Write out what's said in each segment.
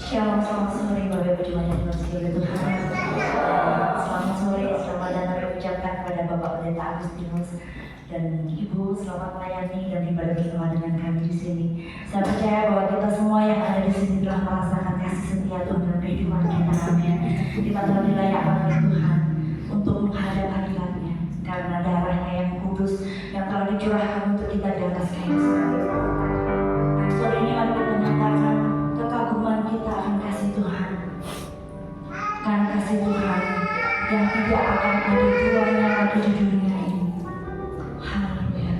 Shalom, selamat sore Bapak Ibu jemaat yang sekalian Tuhan. Selamat sore, selamat datang kami ucapkan kepada Bapak Pendeta Agustinus dan Ibu, selamat melayani dan ibadah bersama dengan kami di sini. Saya percaya bahwa kita semua yang ada di sini telah merasakan kasih setia Tuhan dalam kehidupan kita. Amin. Kita telah dilayakkan oleh Tuhan untuk menghadap hadiratnya karena darahnya yang kudus yang telah dicurahkan untuk kita di atas kayu salib. Sore ini mari kita nyatakan kekaguman kita akan kasih Tuhan, karena kasih Tuhan yang tidak akan ada duanya lagi di dunia ini. Haleluya.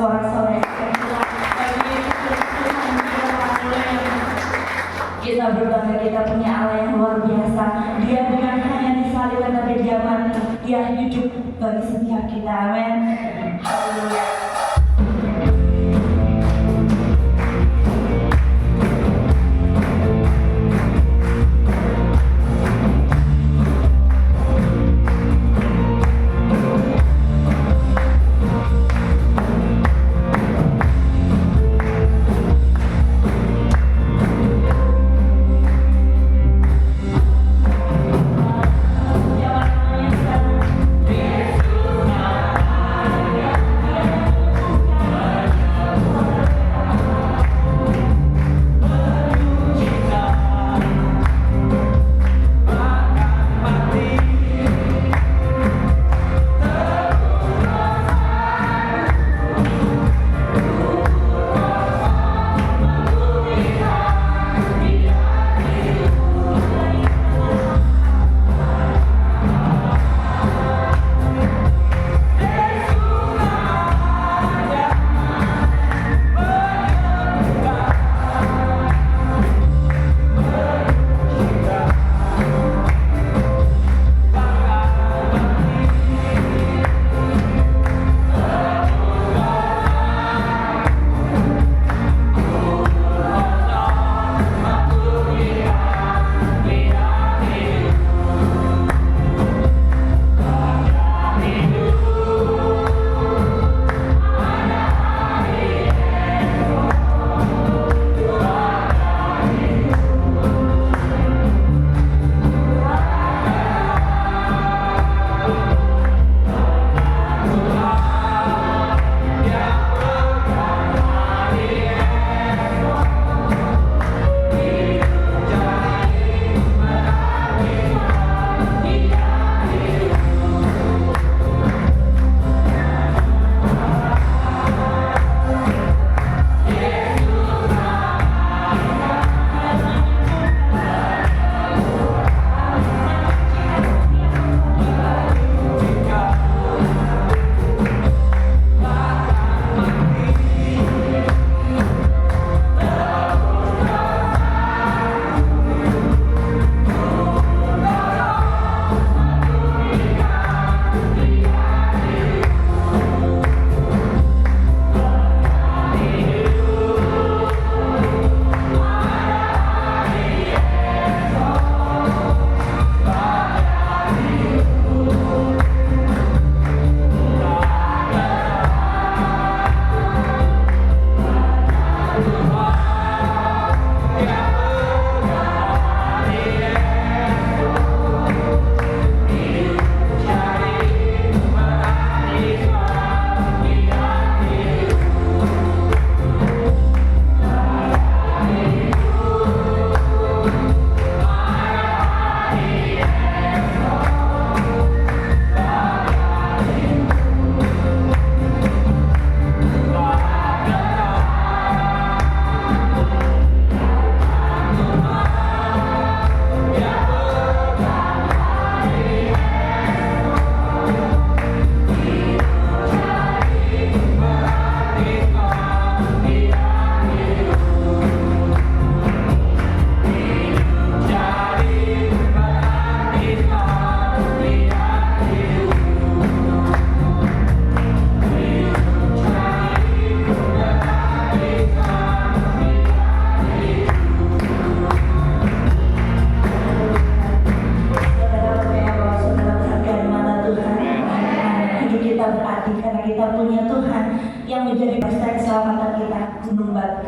sorak-sorai tercela bagi Tuhan kita berbangga kita punya Allah yang luar biasa. Dia bukan hanya disalibkan tapi dia mati, dia hidup bagi setiap kita. Amin. Haleluya.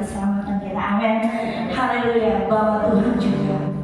keselamatan kita. Amin. Haleluya. Bahwa Tuhan juga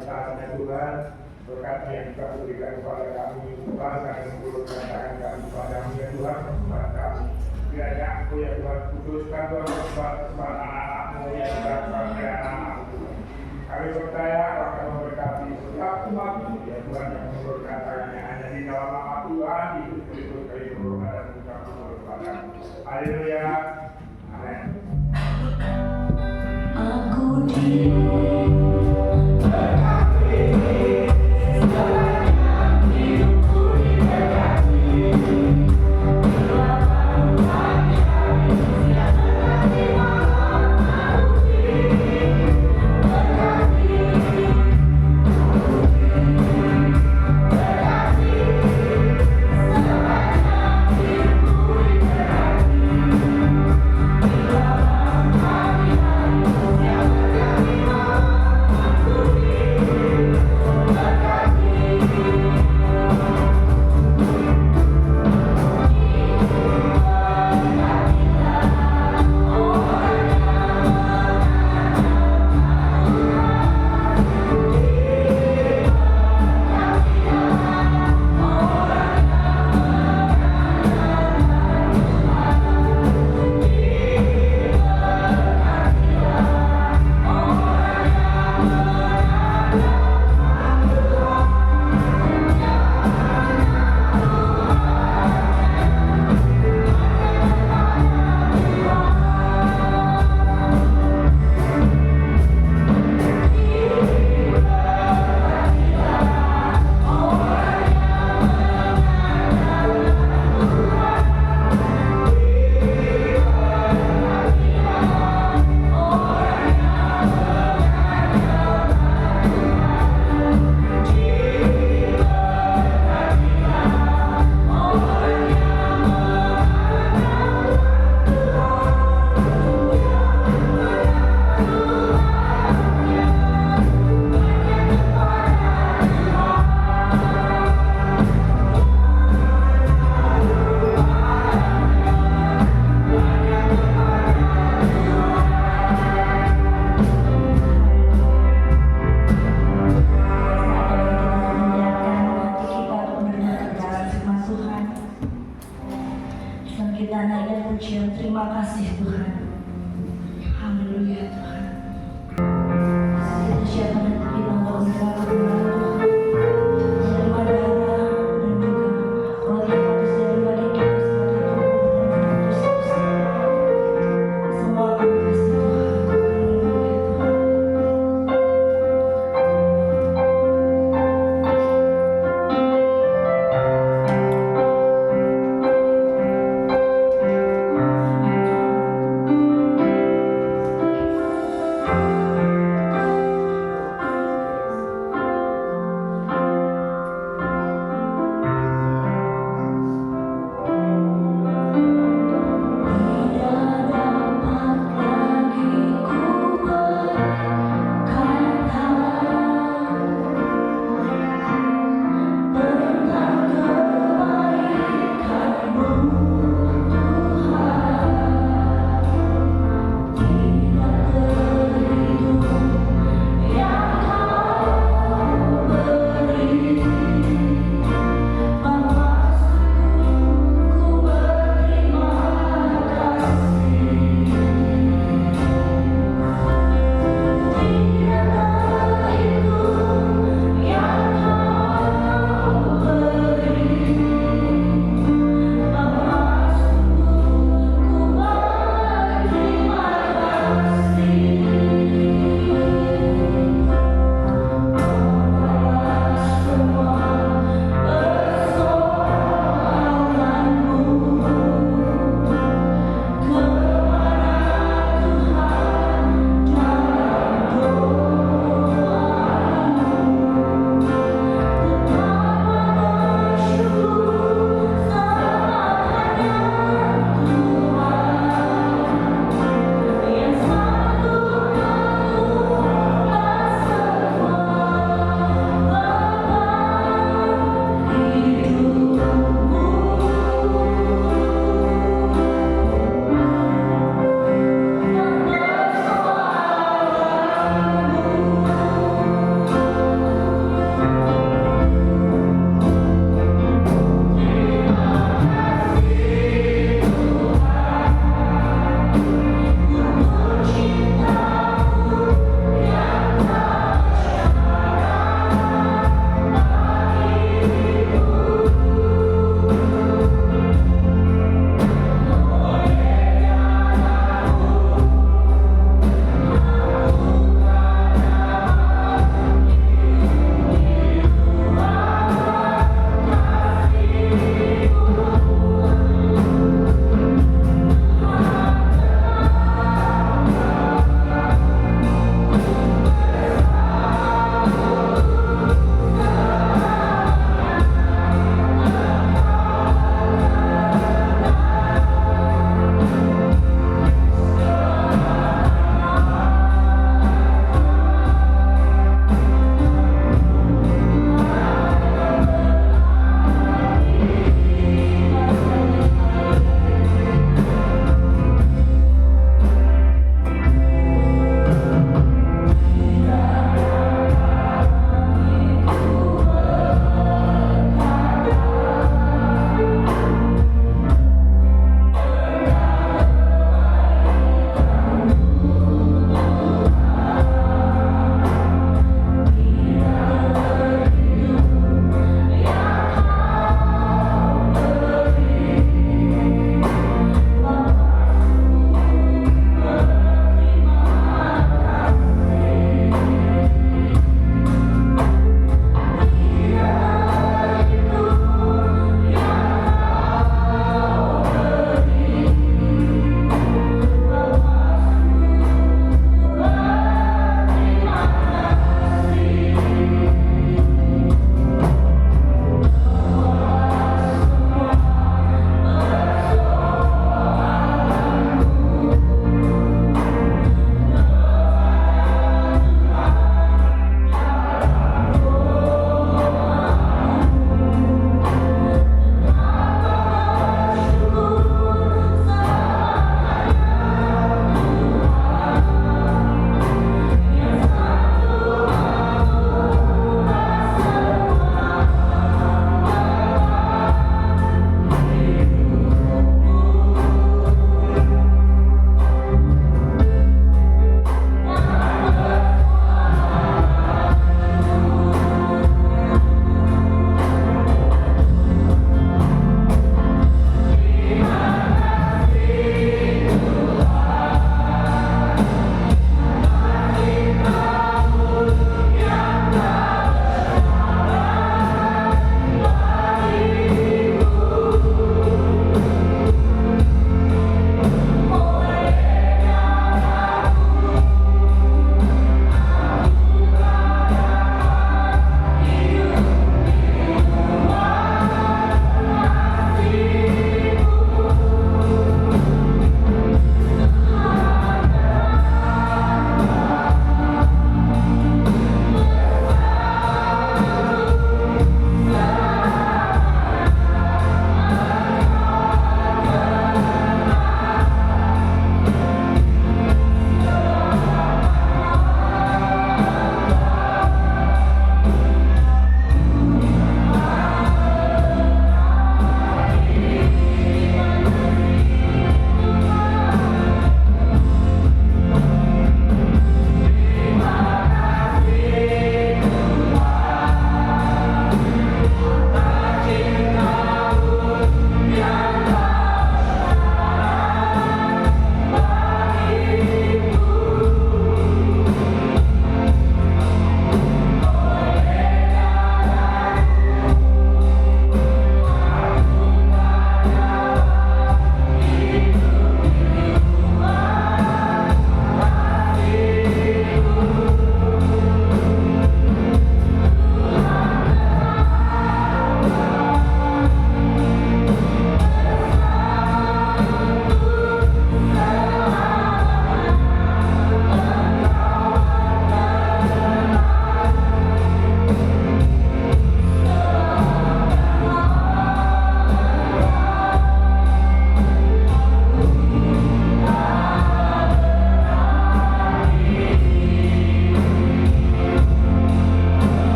kualitasnya Tuhan, berkat yang kita berikan kepada kami Tuhan, kami menurunkan tangan kami padamu ya Tuhan, kesempatan kami. Kiranya Engkau ya Tuhan putuskan Tuhan kesempatan anak-anakmu yang dilakukan oleh anak-anakmu Tuhan. Kami percaya akan memberkati setiap umat ya Tuhan yang menurunkan tangannya hanya di dalam nama Tuhan, Yesus Kristus kami berdoa dan mengucap syukur kepadamu. Haleluya. Amin. Aku di terima kasih Tuhan. Haleluya Tuhan. Kita siapkan hati kita untuk menyerahkan Tuhan. Menerima darah dan juga roti kudus dari badan kita sebagai tubuh dan Kristus. Semua kami kasih Tuhan. Haleluya Tuhan.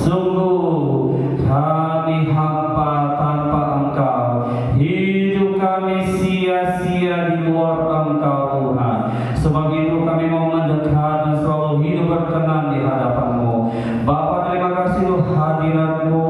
Sungguh kami hampa tanpa Engkau, hidup kami sia-sia di luar Engkau Tuhan. Sebab itu kami mau mendekat dan selalu hidup berkenan di hadapan-Mu. Bapa, terima kasih untuk hadirat-Mu,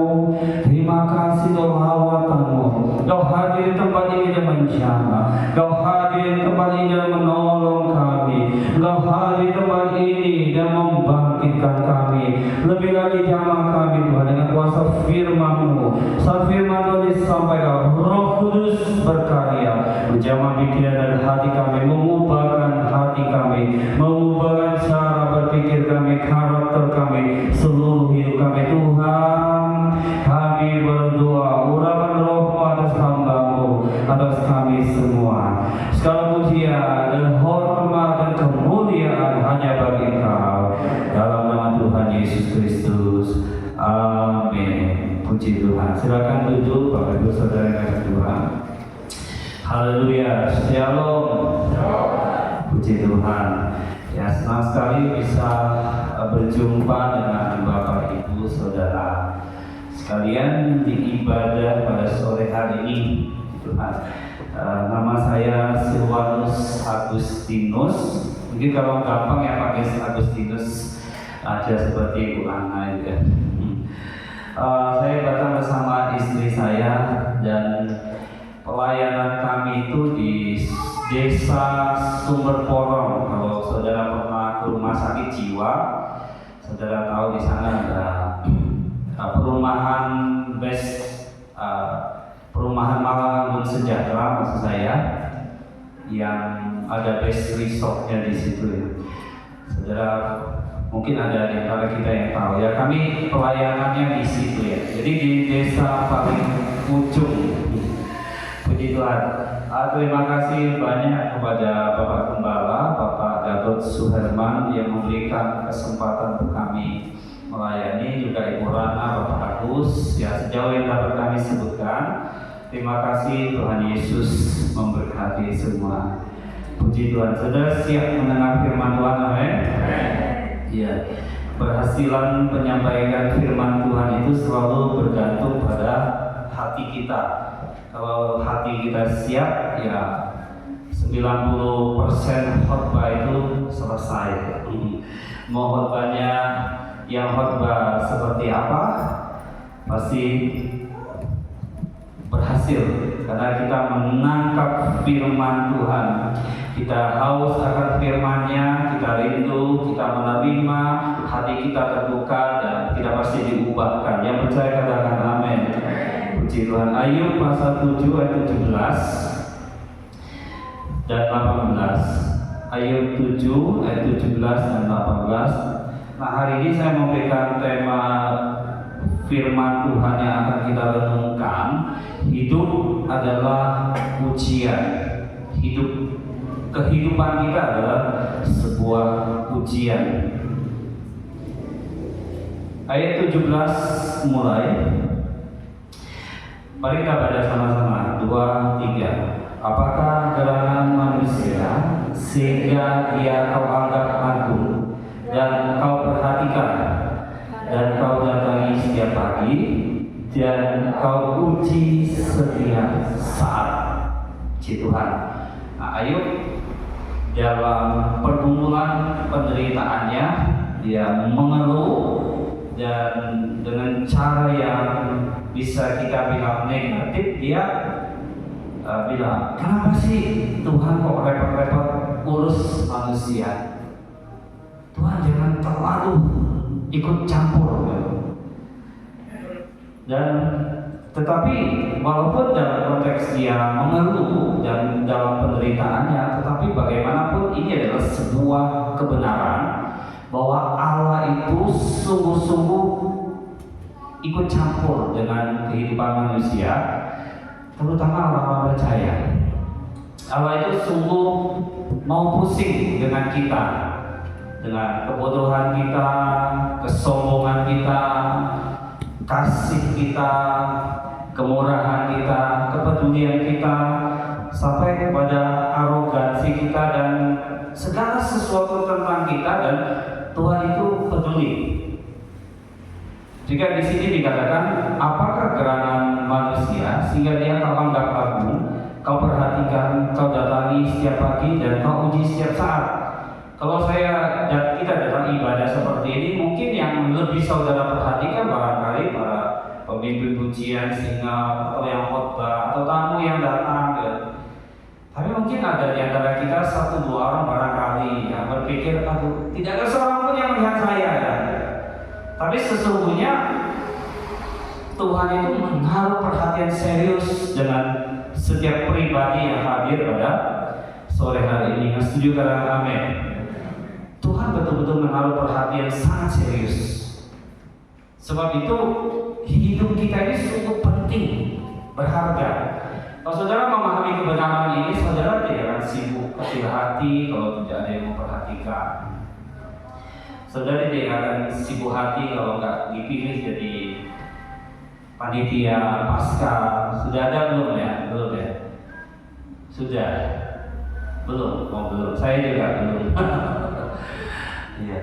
terima kasih untuk lawatan-Mu. Kau hadir di tempat ini dan menjamah, Kau hadir di tempat ini dan menolong kami, Kau hadir di tempat ini dan membangkitkan kami. Lebih lagi jamah kami Tuhan dengan kuasa firman-Mu. Saat firman Tuhan disampaikan, Roh Kudus berkarya menjamah pikiran dan hati kami, mengubahkan hati kami, mengubahkan cara berpikir kami, karakter kami, seluruh hidup kami Tuhan. Kami berdoa, urapan Roh-Mu atas hamba-Mu, atas kami semua. Segala pujian dan hormat dan kemuliaan hanya bagi Engkau, dalam nama Tuhan Yesus Kristus. Amin. Puji Tuhan. Silakan duduk Bapak Ibu Saudara yang kasih Tuhan. Haleluya. Shalom. Puji Tuhan. Ya, senang sekali bisa berjumpa dengan Bapak Ibu Saudara sekalian di ibadah pada sore hari ini. Tuhan. Nama saya Silwanus Agustinus. Mungkin kalau gampang ya pakai Agustinus aja seperti Ibu Ana ya. Saya datang bersama istri saya dan pelayanan kami itu di Desa Sumber Porong. Kalau saudara pernah ke rumah sakit jiwa, saudara tahu di sana ada perumahan perumahan Malangan Sejahtera maksud saya, yang ada base resortnya di situ ya. Saudara mungkin ada di antara kita yang tahu ya, kami pelayanannya di situ ya. Jadi di desa paling ujung. Puji Tuhan. Terima kasih banyak kepada Bapak Gembala, Bapak Gatot Suherman yang memberikan kesempatan untuk kami melayani, juga Ibu Rana, Bapak Agus. Ya, sejauh yang dapat kami sebutkan, terima kasih. Tuhan Yesus memberkati semua. Puji Tuhan. Saudara siap mendengar firman Tuhan? Amin. Ya, keberhasilan penyampaikan firman Tuhan itu selalu bergantung pada hati kita. Kalau hati kita siap, ya 90% khotbah itu selesai. Mau khotbahnya yang khotbah seperti apa, pasti berhasil karena kita menangkap firman Tuhan. Kita haus akan firman-Nya, kita rindu, kita menerima, hati kita terbuka dan kita pasti diubahkan. Yang percaya katakan amin. Puji Tuhan. Ayub pasal 7 ayat 17 dan 18. Ayub 7 ayat 17 dan 18. Nah, hari ini saya memberikan tema firman Tuhan yang akan kita renungkan. Hidup adalah ujian. Kehidupan kita adalah sebuah ujian. Ayat 17 mulai. Mari kita baca sama-sama. 2, 3. Apakah gerangan manusia sehingga dia kau anggap agung dan kau perhatikan dan kau datangi setiap pagi dan kau uji setiap saat. Puji Tuhan. Nah, Ayub dalam pergumulan penderitaannya dia mengeluh, dan dengan cara yang bisa kita bilang negatif, dia bilang, kenapa sih Tuhan kok repot-repot urus manusia? Tuhan jangan terlalu ikut campur ya. Dan tetapi walaupun dalam konteks dia mengeluh dan dalam penderitaannya, tetapi bagaimanapun ini adalah sebuah kebenaran bahwa Allah itu sungguh-sungguh ikut campur dengan kehidupan manusia, terutama orang-orang percaya. Allah itu sungguh mau pusing dengan kita, dengan kebodohan kita, kesombongan kita, kasih kita, kemurahan kita, kepedulian kita, sampai kepada arogansi kita dan segala sesuatu tentang kita, dan Tuhan itu peduli. Jika di sini dikatakan, apakah gerangan manusia sehingga dia kau anggap agung, kau perhatikan, kau datangi setiap pagi dan kau uji setiap saat. Kalau kita datang ibadah seperti ini, mungkin yang lebih saudara perhatikan barangkali para pemimpin pujian, singa, atau yang khotbah, atau tamu yang datang. Tapi mungkin ada di antara kita 1-2 orang barangkali yang berpikir, aduh, tidak ada seorang pun yang melihat saya. Ya. Tapi sesungguhnya Tuhan itu menaruh perhatian serius dengan setiap pribadi yang hadir pada sore hari ini. Setuju katakan amin. Tuhan betul-betul menaruh perhatian sangat serius. Sebab itu hidup kita ini sungguh penting, berharga. Kalau saudara memahami kebenaran ini, saudara tidak akan sibuk kecil hati kalau tidak ada yang memperhatikan. Saudara tidak akan sibuk hati kalau nggak dipilih jadi panitia Paskah. Sudah ada belum ya? Belum ya? Sudah? Belum? Oh belum. Saya juga belum. Iya.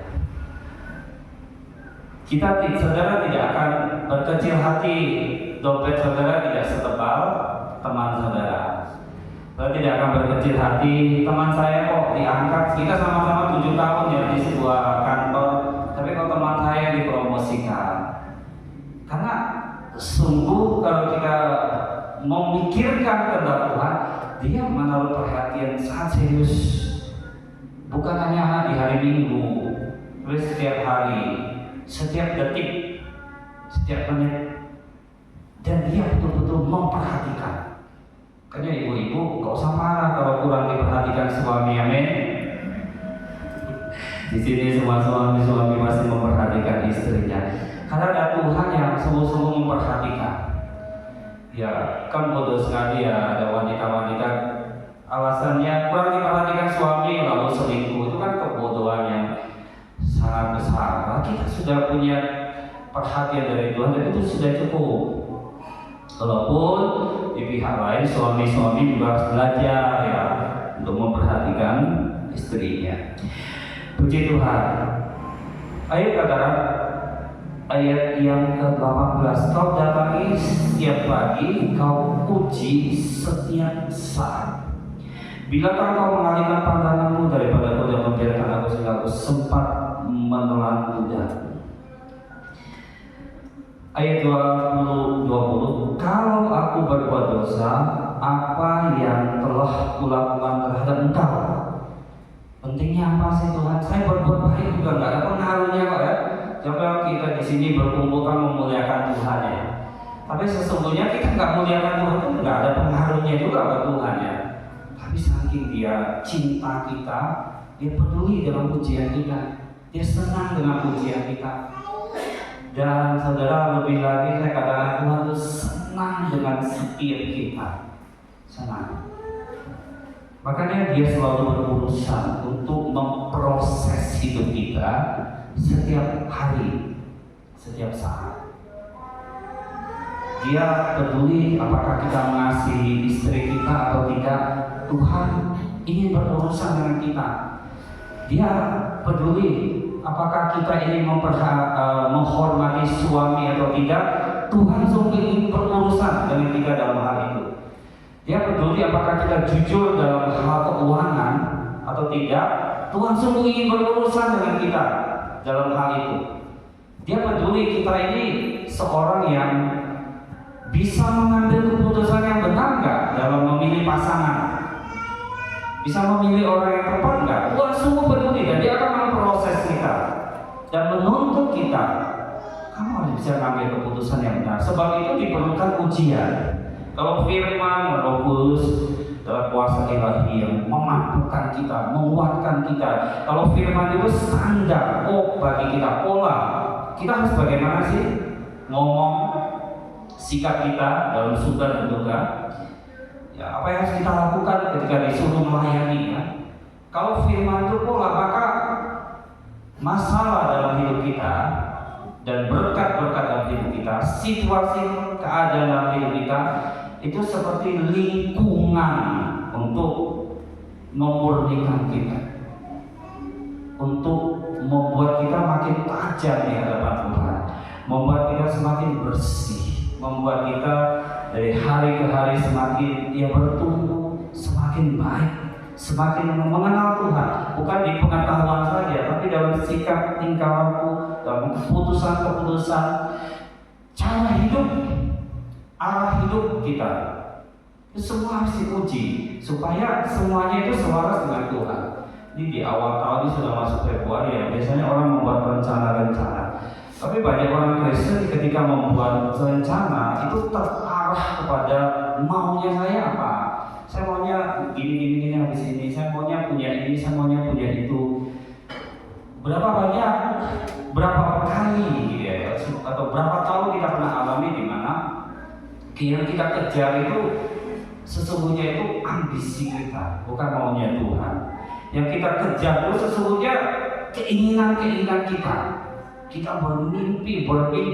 Saudara tidak akan berkecil hati. Dompet saudara tidak setebal teman saudara. Saudara tidak akan berkecil hati. Teman saya kok diangkat. Kita sama-sama 7 tahun ya di sebuah kantor. Tapi kalau teman saya dipromosikan. Karena sungguh kalau kita memikirkan kehendak Tuhan, dia menaruh perhatian sangat serius. Bukan hanya di hari Minggu, tapi setiap hari, setiap detik, setiap menit. Dan dia betul-betul memperhatikan. Makanya ibu-ibu gak usah marah kalau kurang diperhatikan suami, amin. Di sini semua suami masih memperhatikan istrinya. Karena ada Tuhan yang sungguh-sungguh memperhatikan. Ya, kan bodoh sekali ya ada wanita-wanita alasannya kurang diperhatikan suami lalu selingkuh. Itu kan kebodohan yang sangat besar. Nah, kita sudah punya perhatian dari Tuhan dan itu sudah cukup. Walaupun di pihak lain suami-suami juga harus belajar ya untuk memperhatikan istrinya. Puji Tuhan. Ayo katakan ayat yang ke-18, kau datangi setiap pagi, kau uji setiap saat. Bilakah kau mengalihkan pandanganmu daripada kau dan membiarkan aku sehingga aku sempat menelan ludahmu. Ayat 20, kalau aku berbuat dosa, apa yang telah kulakukan terhadap engkau? Pentingnya apa sih Tuhan? Saya berbuat baik juga nggak ada pengaruhnya kok ya. Coba kita di sini berkumpul kan memuliakan Tuhan ya. Tapi sesungguhnya kita nggak muliakan Tuhan itu nggak ada pengaruhnya juga ke Tuhan ya. Tapi saking dia cinta kita, dia peduli dalam pujian kita, dia senang dengan pujian kita. Dan saudara lebih lagi saya katakan Tuhan itu senang dengan setiap kita, senang. Makanya dia selalu berurusan untuk memproses hidup kita setiap hari, setiap saat. Dia peduli apakah kita mengasihi istri kita atau tidak. Tuhan ingin berurusan dengan kita. Dia peduli apakah kita ini menghormati suami atau tidak. Tuhan sungguh ingin berurusan dengan kita dalam hal itu. Dia peduli apakah kita jujur dalam hal keuangan atau tidak. Tuhan sungguh ingin berurusan dengan kita dalam hal itu. Dia peduli kita ini seorang yang bisa mengambil keputusan yang benar nggak dalam memilih pasangan, bisa memilih orang yang tepat nggak. Tuhan sungguh peduli dan dia akan memproses kita dan menuntut kita. Kamu harus bisa mengambil keputusan yang benar. Sebab itu diperlukan ujian. Kalau firman merogus dalam kuasa ilahi yang memampukan kita, menguatkan kita. Kalau firman itu standar bagi kita, pola. Kita harus bagaimana sih ngomong, sikap kita dalam suka dan duka. Ya, apa yang harus kita lakukan ketika disuruh melayani ya? Kalau firman itu pola, maka masalah dalam hidup kita dan berkat-berkat dalam hidup kita, situasi keadaan dalam hidup kita itu seperti lingkungan untuk memurnikan kita, untuk membuat kita makin tajam di hadapan Tuhan, membuat kita semakin bersih, membuat kita dari hari ke hari semakin bertumbuh, semakin baik, semakin mengenal Tuhan, bukan di pengetahuan saja, tapi dalam sikap tingkah laku, dalam keputusan-keputusan, cara hidup, arah hidup kita. Itu semua harus diuji supaya semuanya itu selaras dengan Tuhan. Ini di awal tahun ini sudah masuk Februari ya, biasanya orang membuat rencana-rencana. Tapi banyak orang Kristen ketika membuat rencana itu terarah kepada maunya saya apa. Saya maunya gini habis ini, saya maunya punya ini, saya maunya punya itu. Berapa banyak, berapa kali gitu ya, atau berapa tahun kita pernah alami di mana yang kita kejar itu sesungguhnya itu ambisi kita, bukan maunya Tuhan. Yang kita kejar itu sesungguhnya keinginan-keinginan kita. Kita bermimpi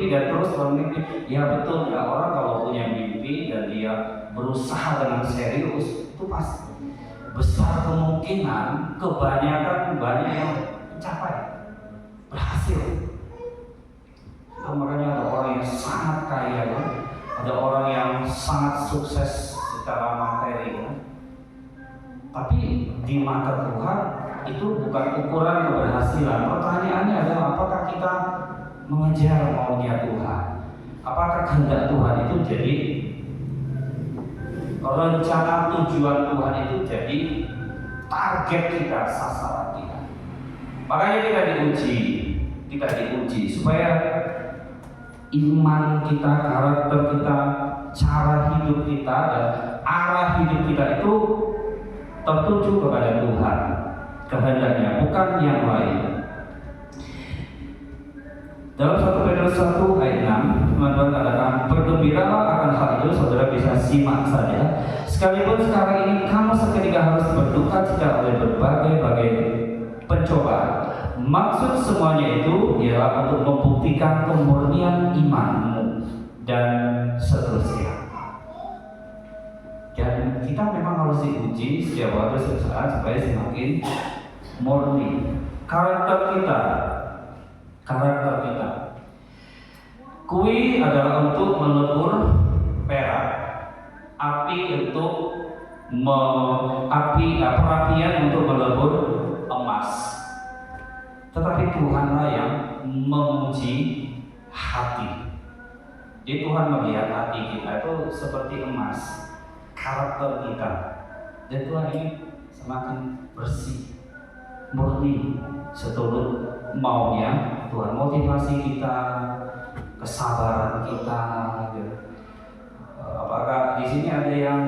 dan terus bermimpi. Ya betul ya, orang kalau punya mimpi dan dia berusaha dengan serius itu pasti besar kemungkinan kebanyakan banyak yang mencapai, berhasil. Makanya ada orang yang sangat kaya kan? Ada orang yang sangat sukses secara materi kan? Tapi di mata Tuhan itu bukan ukuran keberhasilan. Pertanyaannya adalah apakah kita mengejar maunya Tuhan? Apakah kehendak Tuhan itu jadi rencana tujuan Tuhan itu jadi target kita, sasaran kita? Makanya kita diuji supaya iman kita, karakter kita, cara hidup kita dan arah hidup kita itu tertuju kepada Tuhan, kehendaknya, bukan yang lain. Dalam 1 Petrus 1 ayat 6, teman-teman katakan, bergembiralah akan hal itu, saudara bisa simak saja. Sekalipun sekarang ini kamu seketika harus berduka cita oleh berbagai pencobaan. Maksud semuanya itu ialah untuk membuktikan kemurnian imanmu dan seterusnya. Dan kita memang harus diuji setiap waktu setiap saat supaya semakin murni karakter kita. Kui adalah untuk melebur perak, api untuk perapian untuk melebur emas. Tetapi Tuhanlah yang menguji hati. Jadi Tuhan melihat hati kita itu seperti emas, karakter kita, dan Tuhan ini semakin bersih, murni, seturut maunya Tuhan. Motivasi kita, kesabaran kita, gitu. Apakah di sini ada yang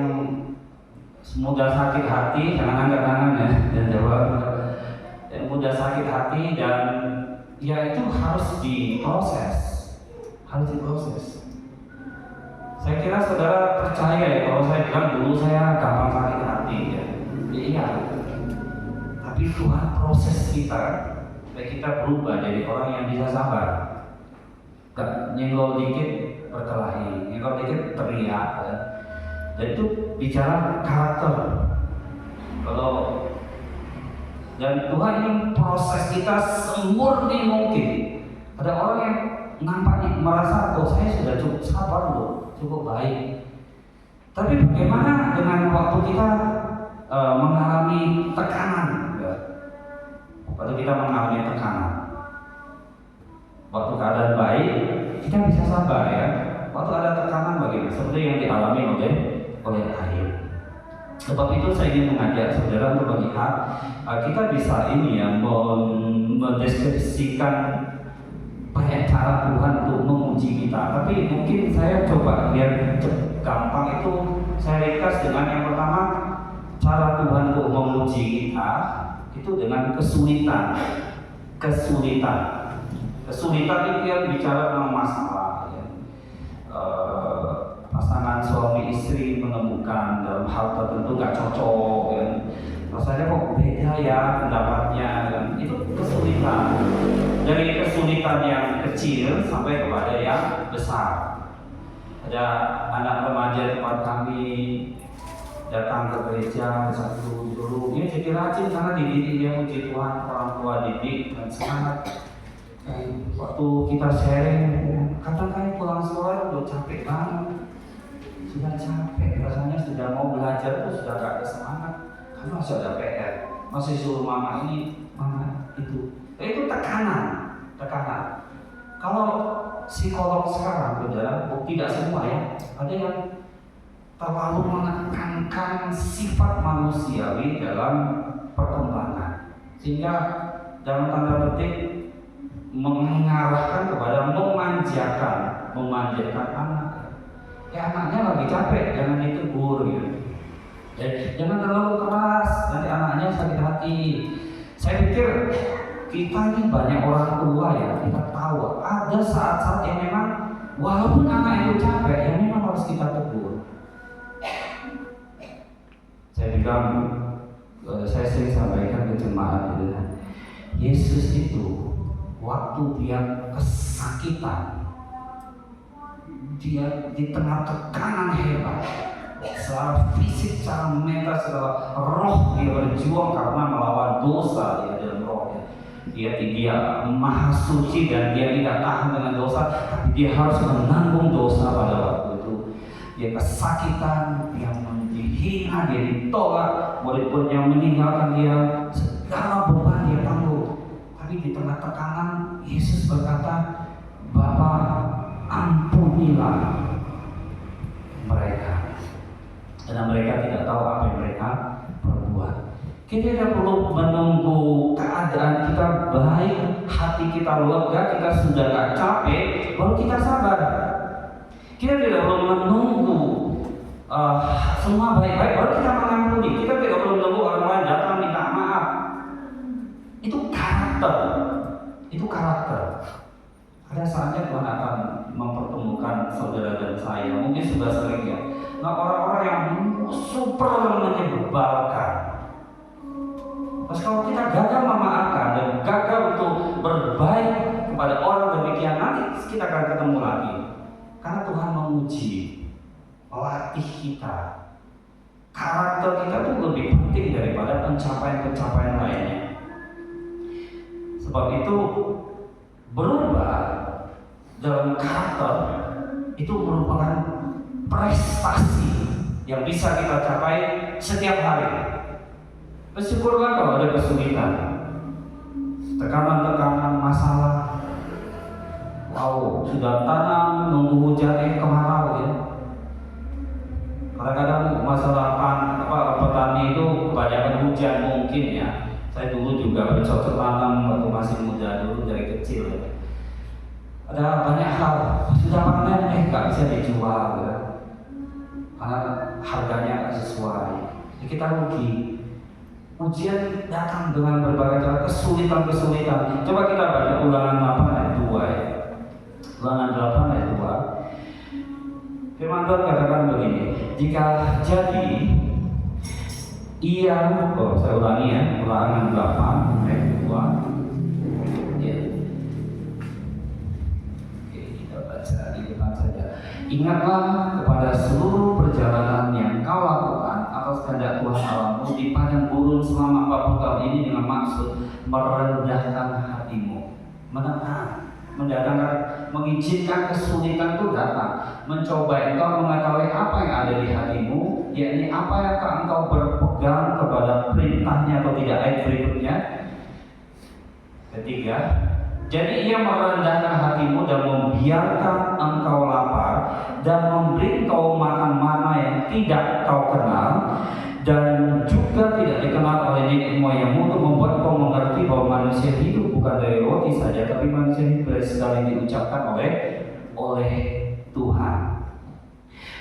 mudah sakit hati? Jangan angkat tangan ya, dan jawab. Yang mudah sakit hati dan ya itu harus diproses. Saya kira saudara percaya ya kalau saya bilang dulu saya gampang sakit hati ya. Iya. Tapi Tuhan proses kita supaya kita berubah jadi orang yang bisa sabar. Gak nyenggol dikit berkelahi, nyenggol dikit teriak. Ya. Dan itu bicara karakter. Dan Tuhan ingin proses kita semurni mungkin. Ada orang yang nampaknya merasa saya sudah cukup sabar loh, cukup baik. Tapi bagaimana dengan waktu kita mengalami tekanan? Waktu kita mengalami tekanan, waktu keadaan baik kita bisa sabar ya. Waktu ada tekanan bagaimana? Seperti yang dialami oleh Ayub. Sebab itu saya ingin mengajak saudara untuk melihat kita bisa mendeskripsikan banyak cara Tuhan untuk menguji kita. Tapi mungkin saya coba biar gampang itu saya ringkas dengan yang pertama, cara Tuhan untuk menguji kita itu dengan kesulitan itu yang bicara tentang masalah ya. Pasangan suami istri menemukan dalam hal tertentu gak cocok ya. Rasanya kok beda ya pendapatnya ya. Itu kesulitan. Dari kesulitan yang kecil sampai kepada yang besar. Ada anak remaja tempat kami datang ke gereja satu dulu, ini jadi rajin karena dididik dia puji Tuhan, orang tua didik dan semangat. Waktu kita sharing, katakan pulang sekolah udah capek banget, sudah capek, rasanya sudah mau belajar tuh sudah gak ada semangat, karena masih ada PR, masih suruh mama ini, mama itu. Itu tekanan. Kalau psikolog sekarang, saudara, tidak semua ya, ada yang terlalu menekankan sifat manusiawi dalam perkembangan, sehingga dalam tanda petik mengarahkan kepada memanjakan anak. Ya anaknya lagi capek, jangan ditegur gitu. Jangan terlalu keras, nanti anaknya sakit hati. Saya pikir kita ini banyak orang tua ya, kita tahu ada saat-saat yang memang walaupun anak itu capek, ya memang harus kita tegur. Saya sering sampaikan ke jemaat gitu, Yesus itu waktu dia kesakitan, dia di tengah tekanan hebat, secara fisik, secara mental, secara roh dia berjuang karena melawan dosa dia dalam rohnya. Dia maha suci dan dia tidak tahan dengan dosa, tapi dia harus menanggung dosa pada waktu itu. Dia kesakitan, dia dihina, dia ditolak, murid-muridnya meninggalkan dia, segala beban dia tanggung. Tapi di tengah tekanan, Yesus berkata, Bapa, ampunilah mereka, karena mereka tidak tahu apa yang mereka perbuat. Kita tidak perlu menunggu keadaan kita baik, hati kita lega, kita sudah gak capek, baru kita sabar. Kita tidak perlu menunggu semua baik-baik, baru kita mengampuni. Kita tidak perlu menunggu orang lain datang minta maaf. Itu karakter. Ada saatnya Tuhan akan mempertemukan saudara dan saya. Mungkin sudah sering ya. Nah, orang-orang yang super menyebalkan. Terus kalau kita gagal memaafkan dan gagal untuk berbaik kepada orang demikian, nanti kita akan ketemu lagi. Karena Tuhan menguji, melatih kita. Karakter kita itu lebih penting daripada pencapaian-pencapaian lainnya. Sebab itu berubah dalam karakter itu merupakan prestasi yang bisa kita capai setiap hari. Bersyukurlah kalau ada kesulitan, tekanan-tekanan, masalah. Wow, sudah tanam nunggu hujan kemarau ya. Kadang-kadang masalah petani itu kebanyakan hujan mungkin ya. Saya dulu juga bercocok tanam waktu masih muda dulu dari kecil ya. Ada banyak hal sudah panen nggak bisa dijual ya. Karena harganya nggak sesuai. Jadi kita rugi. Ujian datang dengan berbagai cara, kesulitan. Coba kita baca Ulangan 8 ayat 2 ya. Ulangan 8 ayat 2. Firman Tuhan katakan begini, jika jadi saya ulangi ya, Ulangan 8 ayat 2 ya. Oke, kita baca di depan saja. Ingatlah kepada seluruh perjalanan yang kau lakukan atas kehendak Tuhan Allahmu di padang gurun selama 40 tahun ini dengan maksud merendahkan hatimu, menenang, mendatangkan, mengizinkan kesulitan itu datang, mencoba engkau mengetahui apa yang ada di hatimu, yakni apa yang engkau berpegang kepada perintahnya atau tidak. Ayat berikutnya, ketiga, jadi ia merendahkan hatimu dan membiarkan engkau lapar dan memberi engkau makan mana yang tidak kau kenal dan juga tidak dikenal oleh nenek moyangmu, untuk membuat engkau mengerti bahwa manusia hidup bukan dari roti saja, tapi manusia hidup dari segala yang diucapkan oleh Tuhan.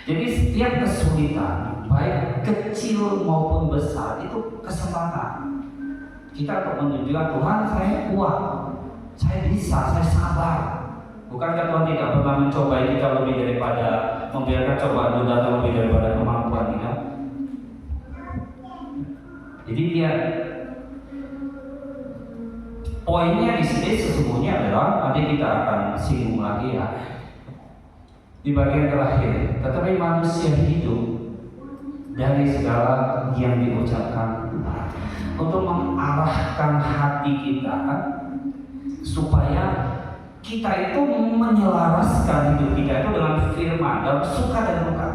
Jadi setiap kesulitan, baik kecil maupun besar, itu kesempatan kita untuk menunjukkan Tuhan, saya kuat, saya bisa, saya sabar. Bukankah Tuhan tidak pernah mencobai kita lebih daripada, membiarkan cobaan itu datang lebih daripada kemampuan kita? Jadi dia poinnya di sini sesungguhnya adalah, nanti kita akan singgung lagi ya di bagian terakhir. Tetapi manusia hidup dari segala yang diucapkan untuk mengarahkan hati kita supaya kita itu menyelaraskan hidup kita itu dengan firman dalam suka dan duka.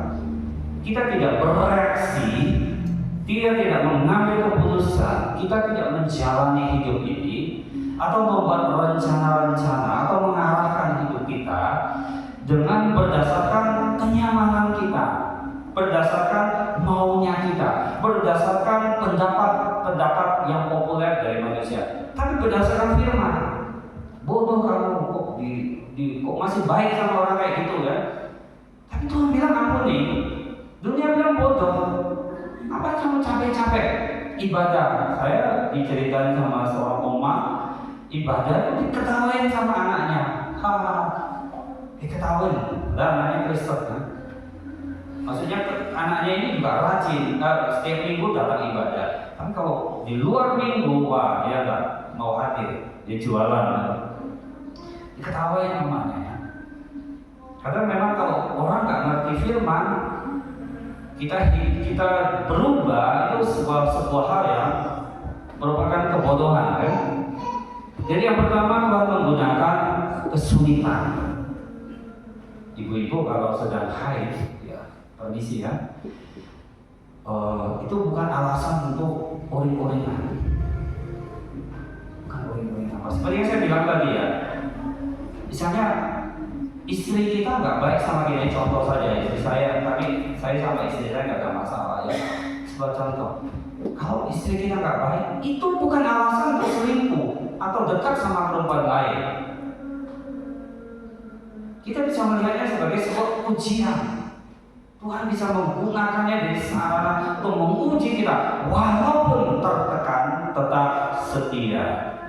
Kita tidak bereaksi, tidak mengambil keputusan, kita tidak menjalani hidup ini atau membuat rencana-rencana atau mengarahkan hidup kita dengan berdasarkan kenyamanan kita, berdasarkan maunya kita, berdasarkan pendapat yang populer dari manusia, tapi berdasarkan firman. Bodoh kamu, kok masih baik sama orang kayak gitu ya. Tapi Tuhan bilang ampuni. Dunia bilang bodoh. Apa kamu capek-capek ibadah? Saya diceritain sama seorang oma, ibadah diketawain sama anaknya. Haha, diketawain. Dan anaknya Kristen kan? Maksudnya anaknya ini juga rajin, setiap minggu datang ibadah. Tapi kalau di luar minggu, wah dia nggak mau hadir, dia jualan. Diketawain namanya ya. Karena memang kalau orang nggak ngerti firman, kita berubah itu sebuah hal yang merupakan kebodohan kan. Jadi yang pertama Tuhan menggunakan kesulitan. Ibu-ibu kalau sedang haid, ya permisi ya, itu bukan alasan untuk uring-uringan. Bukan uring-uringan. Seperti yang saya bilang tadi ya. Misalnya istri kita nggak baik sama kita, contoh saja istri saya, tapi saya sama istri saya nggak ada masalah ya. Sebuah contoh, kalau istri kita nggak baik, itu bukan alasan untuk selingkuh atau dekat sama perempuan lain. Kita bisa melihatnya sebagai sebuah ujian. Tuhan bisa menggunakannya dari sarana untuk menguji kita, walaupun tertekan tetap setia.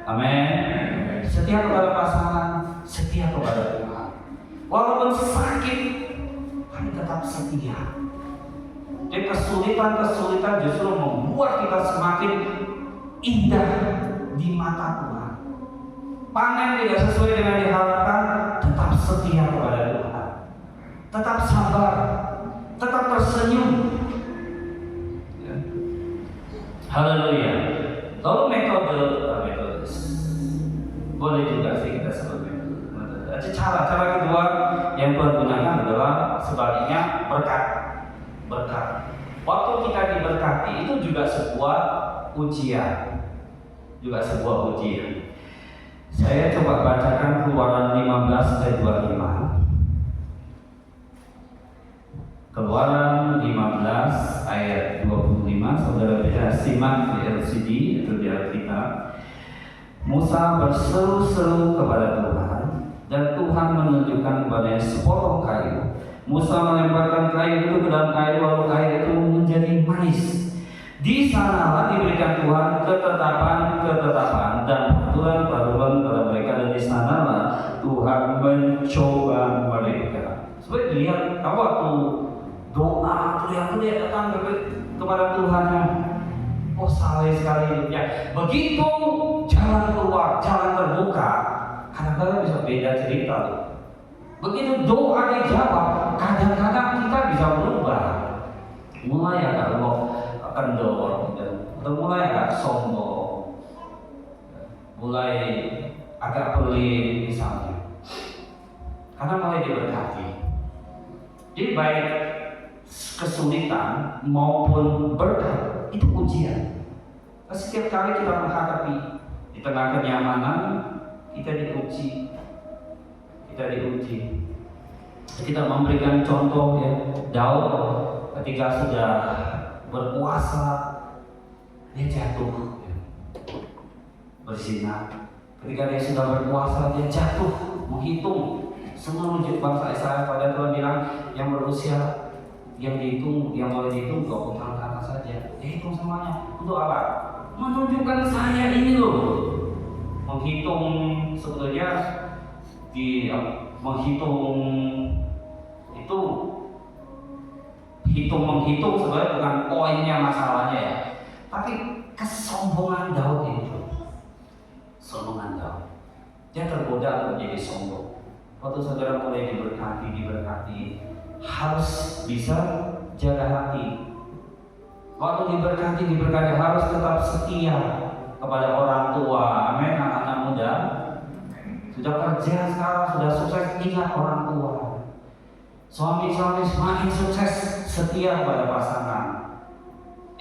Amin. Setia kepada pasangan, setia kepada Tuhan. Walaupun sakit, kami tetap setia. Jadi kesulitan justru membuat kita semakin indah di mata Tuhan. Panen tidak sesuai dengan diharapkan, tetap setia kepada Tuhan. Tetap sabar, tetap tersenyum. Ya. Haleluya. Lalu metode boleh juga sih kita sebut metode. Cara kedua yang Tuhan gunakan adalah sebaliknya berkat. Waktu kita diberkati itu juga sebuah ujian. Saya coba bacakan Keluaran 15 ayat 25. Keluaran 15 ayat 25, saudara bisa simak di LCD atau di Alkitab. Musa berseru-seru kepada Tuhan, dan Tuhan menunjukkan kepadanya sepotong kayu. Musa melemparkan kayu itu ke dalam air, lalu air itu menjadi manis. Di sanalah diberikan Tuhan ketetapan dan peraturan kepada mereka, dan di sanalah Tuhan mencoba mereka. Supaya dilihat, kamu waktu doa teriak-teriak datang kepada Tuhan, oh saleh sekali hidupnya. Begitu jalan keluar, jalan terbuka, kadang-kadang bisa beda cerita tuh. Begitu doa dijawab, kadang-kadang kita bisa berubah. Mulai agak kendor, atau mulai agak sombong, mulai agak pelit misalnya, karena mulai diberkati. Jadi baik kesulitan maupun berkat itu ujian. Setiap kali kita menghadapi di tengah kenyamanan, kita diuji. Kita memberikan contoh ya, Daud ketika sudah berpuasa dia jatuh berzina. Ketika dia sudah berpuasa dia jatuh menghitung seluruh bangsa Israel. Pada Tuhan bilang yang berusia yang boleh dihitung 20 tahun ke atas saja. Dia hitung semuanya. Untuk apa? Menunjukkan saya ini loh. Menghitung sebetulnya menghitung sebenarnya bukan poinnya masalahnya ya, tapi kesombongan Daud itu. Dia tergoda untuk menjadi sombong. Waktu saudara mulai diberkati, harus bisa jaga hati. Waktu diberkati harus tetap setia kepada orang tua. Amin, anak-anak muda. sudah kerja sekarang, sudah sukses, ingat orang tua. Suami-suami semakin sukses, setia pada pasangan.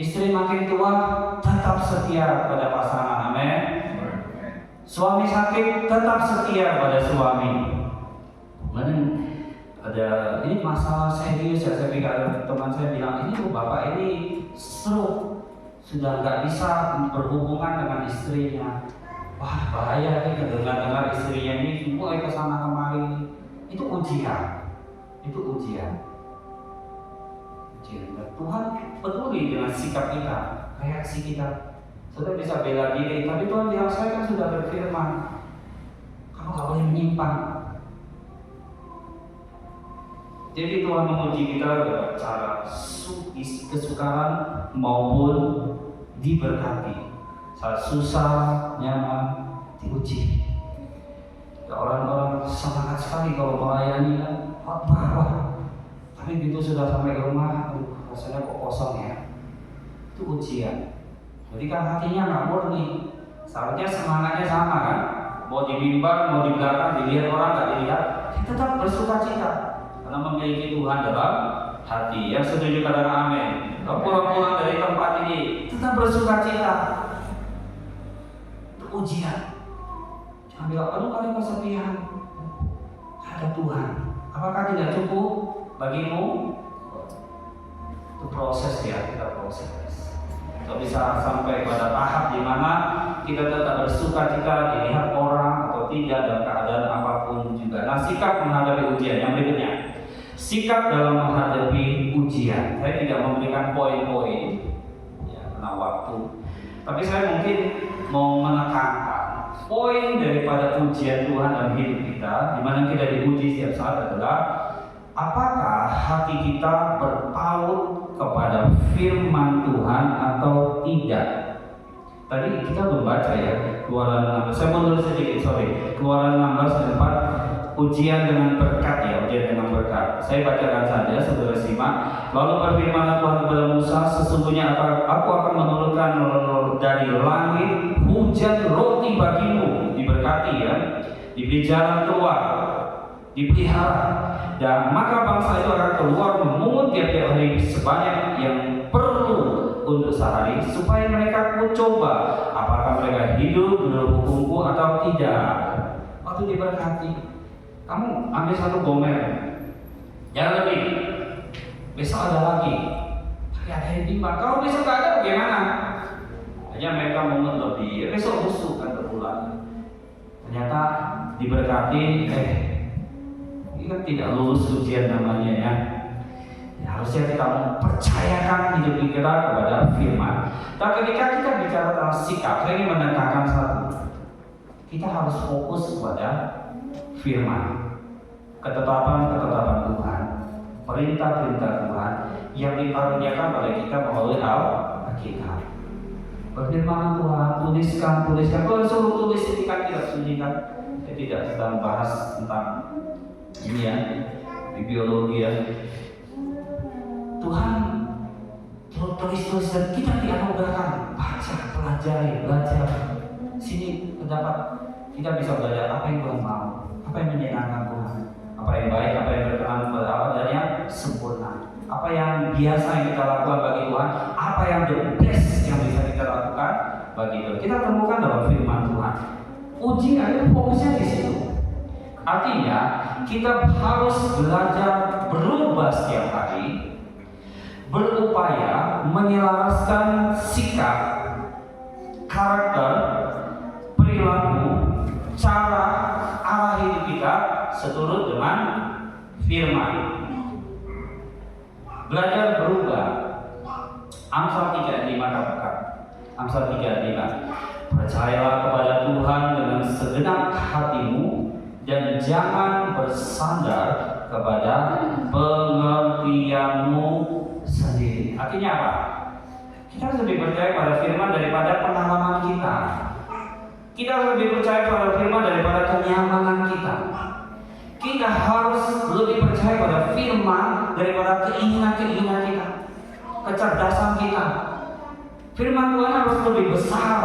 Istri makin tua, tetap setia pada pasangan. Amin. Suami sakit, tetap setia pada suami. Kemudian ini masalah serius ya. Saya pikir teman saya bilang, ini tuh bapak ini stroke, sudah nggak bisa berhubungan dengan istrinya. Wah, bahaya nih dengar istrinya ini mulai kesana kemari. Itu ujian. Tuhan peduli dengan sikap kita, reaksi kita. Saudara bisa bela diri, tapi Tuhan bilang, saya kan sudah berfirman, kamu gak boleh menyimpang. Jadi Tuhan menguji kita dengan cara kesukaran maupun diberkati. Saat susah, nyaman, diuji. Orang-orang semangat sekali kalau melayani, wah. Tapi begitu sudah sampai ke rumah, rasanya kok kosong ya. Itu ujian. Jadi kan hatinya nggak murni. Seharusnya semangatnya sama kan. Mau di mimbar, mau di belakang, dilihat orang nggak dilihat, tetap bersukacita karena memiliki Tuhan dalam hati. Yang setuju katakan amin. Kalau pulang-pulang dari tempat ini, tetap bersukacita. Itu ujian. Jangan bilang, aduh kalian kesepian. Ada Tuhan. Apakah tidak cukup bagimu? Itu proses ya, kita proses. Kita bisa sampai pada tahap di mana kita tetap bersuka cita dilihat orang atau tidak dalam keadaan apapun juga. Nah, sikap menghadapi ujian yang berikutnya. Sikap dalam menghadapi ujian. Saya tidak memberikan poin-poin ya, karena waktu. Tapi saya mungkin mau menekankan poin daripada ujian Tuhan dalam hidup kita, di mana kita diuji setiap saat adalah apakah hati kita berpaut kepada firman Tuhan atau tidak. Tadi kita membaca ya, Keluaran 16. Saya mundur sedikit, Keluaran 16 4, ujian dengan berkat ya, ujian dengan berkat. Saya bacakan saja, saudara simak. Lalu berfirmanlah Tuhan kepada Musa, sesungguhnya aku akan menurunkan dari langit hujan roti bagimu, diberkati ya, diberi jalan keluar, dipelihara. Dan maka bangsa itu akan keluar memungut tiap-tiap hari sebanyak yang perlu untuk sehari, supaya mereka coba apakah mereka hidup menurut hukumku atau tidak. Waktu diberkati, kamu ambil satu gomer, jangan lebih. Besok ada lagi, tapi ada yang timbang. Kalau besok gak ada bagaimana? Hanya mereka mungut lebih, besok busuk kan terulang. Ternyata diberkati, ini kan tidak lulus ujian namanya ya. Harusnya kita mempercayakan hidup kita kepada firman. Dan ketika kita bicara tentang sikap, saya ingin menekankan satu. Kita harus fokus kepada firman, ketetapan-ketetapan Tuhan, perintah-perintah Tuhan yang dikaruniakan pada kita melalui Alkitab. Berfirman Tuhan, tuliskan. Kalau suruh tulis ini kan tidak sunyikan. Saya tidak sedang bahas tentang ini ya, di biologi ya. Tuhan tulis dan kita dianugerahkan baca, pelajari, belajar. Sini terdapat kita bisa belajar apa yang Tuhan mau, apa yang menyenangkan Tuhan, apa yang baik, apa yang berkenan kepada Allah dan yang sempurna. Apa yang biasa yang kita lakukan bagi Tuhan, apa yang the best yang bisa kita lakukan bagi Tuhan. Kita temukan dalam firman Tuhan. Ujian fokusnya di situ. Artinya kita harus belajar berubah setiap hari, berupaya menyelaraskan sikap, karakter, perilaku, cara, arah hidup kita seturut dengan firman. Belajar berubah. Amsal 3:5 katakan. Amsal 3:5. Percayalah kepada Tuhan dengan segenap hatimu dan jangan bersandar kepada pengertianmu sendiri. Artinya apa? Kita harus lebih percaya pada firman daripada pengalaman kita. Kita harus lebih percaya pada firman daripada kenyamanan kita. Kita harus lebih percaya pada firman daripada keinginan-keinginan kita, kecerdasan kita. Firman Tuhan harus lebih besar.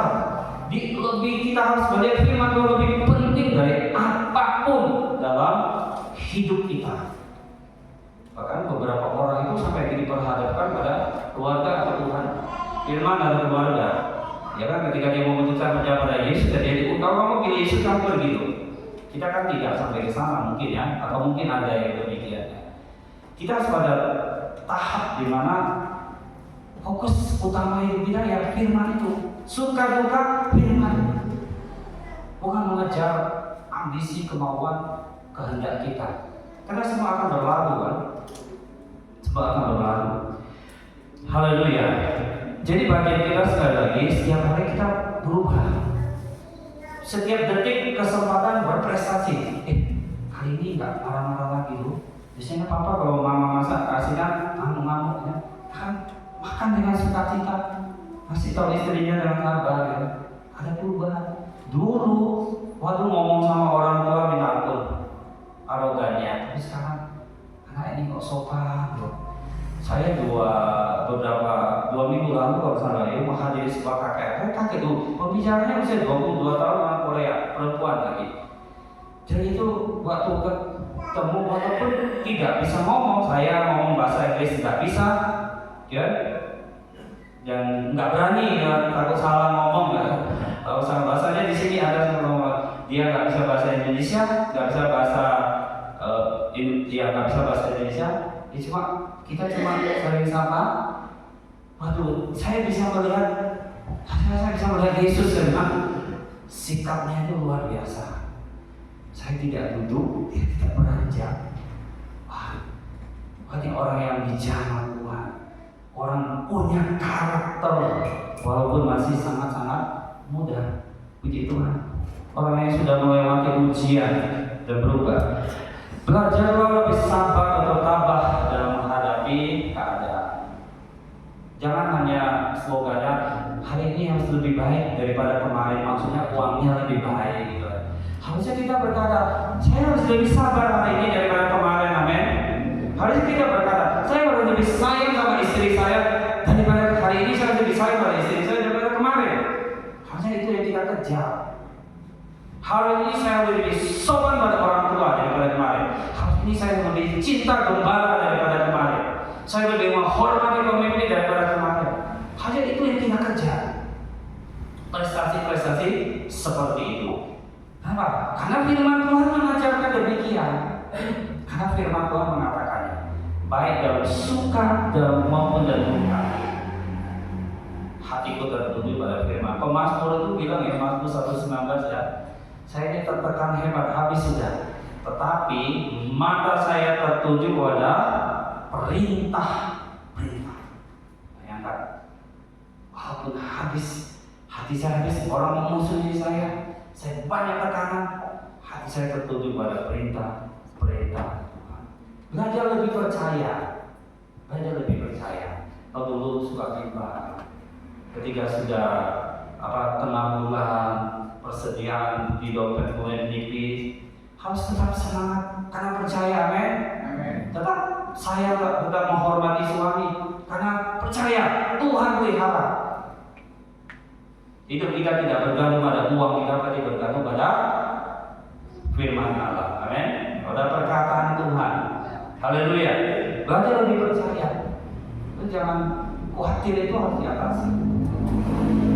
Kita harus melihat firman Tuhan lebih penting dari hidup kita. Bahkan beberapa orang itu sampai diperhadapkan pada keluarga atau Tuhan. Firman atau keluarga. Ya kan ketika dia memutuskan percaya pada Yesus, dan dia kalau kamu pilih Yesus kamu begitu. Kita kan tidak sampai ke sana mungkin ya, atau mungkin ada yang demikian. Kita harus pada tahap di mana fokus utama hidup kita ya firman itu. Suka duka firman. Bukan mengejar ambisi, kemauan, kehendak kita. Karena semua akan berlalu kan. Semua akan berlalu. Haleluya. Jadi bagian kita sekali lagi, setiap hari kita berubah. Setiap detik kesempatan berprestasi. Kali ini nggak marah-marah lagi loh. Biasanya papa kalau mama masak kasihnya ngamuk-ngamuk ya. Kan makan dengan sukacita. Masih tahu istrinya dengan sabar ya. Ada perubahan. Dulu waktu ngomong sama orang tua minta ampun, arogannya. Tapi sekarang anak ini kok sopan loh. Saya dua minggu lalu kalau salah ya menghadiri sebuah KKR. Saya kaget tuh pembicaranya usia 22 tahun orang Korea, perempuan lagi. Jadi itu waktu ketemu walaupun tidak bisa ngomong, saya ngomong bahasa Inggris nggak bisa, ya, dan nggak berani ya, takut salah ngomong kan. Kalau salah bahasanya di sini ada dia nggak bisa bahasa Indonesia, nggak bisa bahasa dia nggak bisa bahasa Indonesia. Kita cuma sering sapa. Waduh, saya bisa melihat Yesus memang sikapnya itu luar biasa. Saya tidak duduk, dia tidak beranjak. Wah, ini orang yang dijamah Tuhan, orang punya karakter, walaupun masih sangat-sangat muda. Puji Tuhan. Orang yang sudah melewati ujian dan berubah. Belajarlah lebih sabar atau tabah dalam menghadapi keadaan. Jangan hanya slogannya hari ini harus lebih baik daripada kemarin, maksudnya uangnya lebih baik gitu. Harusnya kita berkata, saya harus lebih sabar hari ini daripada kemarin, amin. Harusnya kita berkata, saya harus lebih sayang sama istri saya daripada hari ini, saya lebih sayang pada istri saya daripada kemarin. Harusnya itu yang kita kejar. Hari ini saya lebih sopan pada orang tua daripada kemarin. Hari ini saya lebih cinta gembala daripada kemarin. Saya lebih menghormati pemimpin daripada kemarin. Hanya itu yang kita kejar. Prestasi-prestasi seperti itu. Kenapa? Karena firman Tuhan mengajarkan demikian. Karena firman Tuhan mengatakannya, baik dalam suka dan maupun dalam duka. Hatiku tertuju pada firman. Pemazmur itu bilang ya, Mazmur 119 ya. Saya ini tertekan hebat habis sudah. Tetapi mata saya tertuju pada perintah-perintah. Bayangkan, walaupun habis, hati saya habis, orang memusuhi saya banyak tekanan, hati saya tertuju pada perintah Tuhan. Belajar lebih percaya. Kalau dulu suka bimbang, ketika sudah tengah bulan, persediaan di dompet mulai menipis, harus tetap semangat karena percaya, amin. Tetap saya tetap menghormati suami karena percaya Tuhan pelihara. Hidup kita tidak bergantung pada uang kita, tapi bergantung pada firman Allah, amin. Pada perkataan Tuhan. Haleluya. Belajar lebih percaya. Jangan khawatir, itu harus diatasi.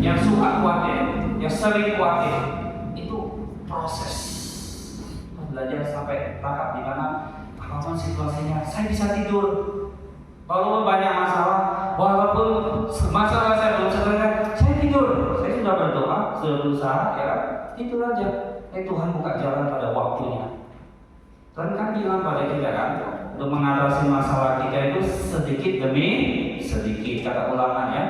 Yang suka khawatir, yang sering khawatir, itu proses. Belajar sampai tahap di mana apapun situasinya, saya bisa tidur. Walaupun banyak masalah, walaupun masalah saya belum selesai, saya tidur. Saya sudah berdoa, sudah berusaha, ya tidur aja. Tuhan buka jalan pada waktunya. Tuhan kan bilang pada kita kan, untuk mengatasi masalah kita itu sedikit demi sedikit. Kata ulangan ya,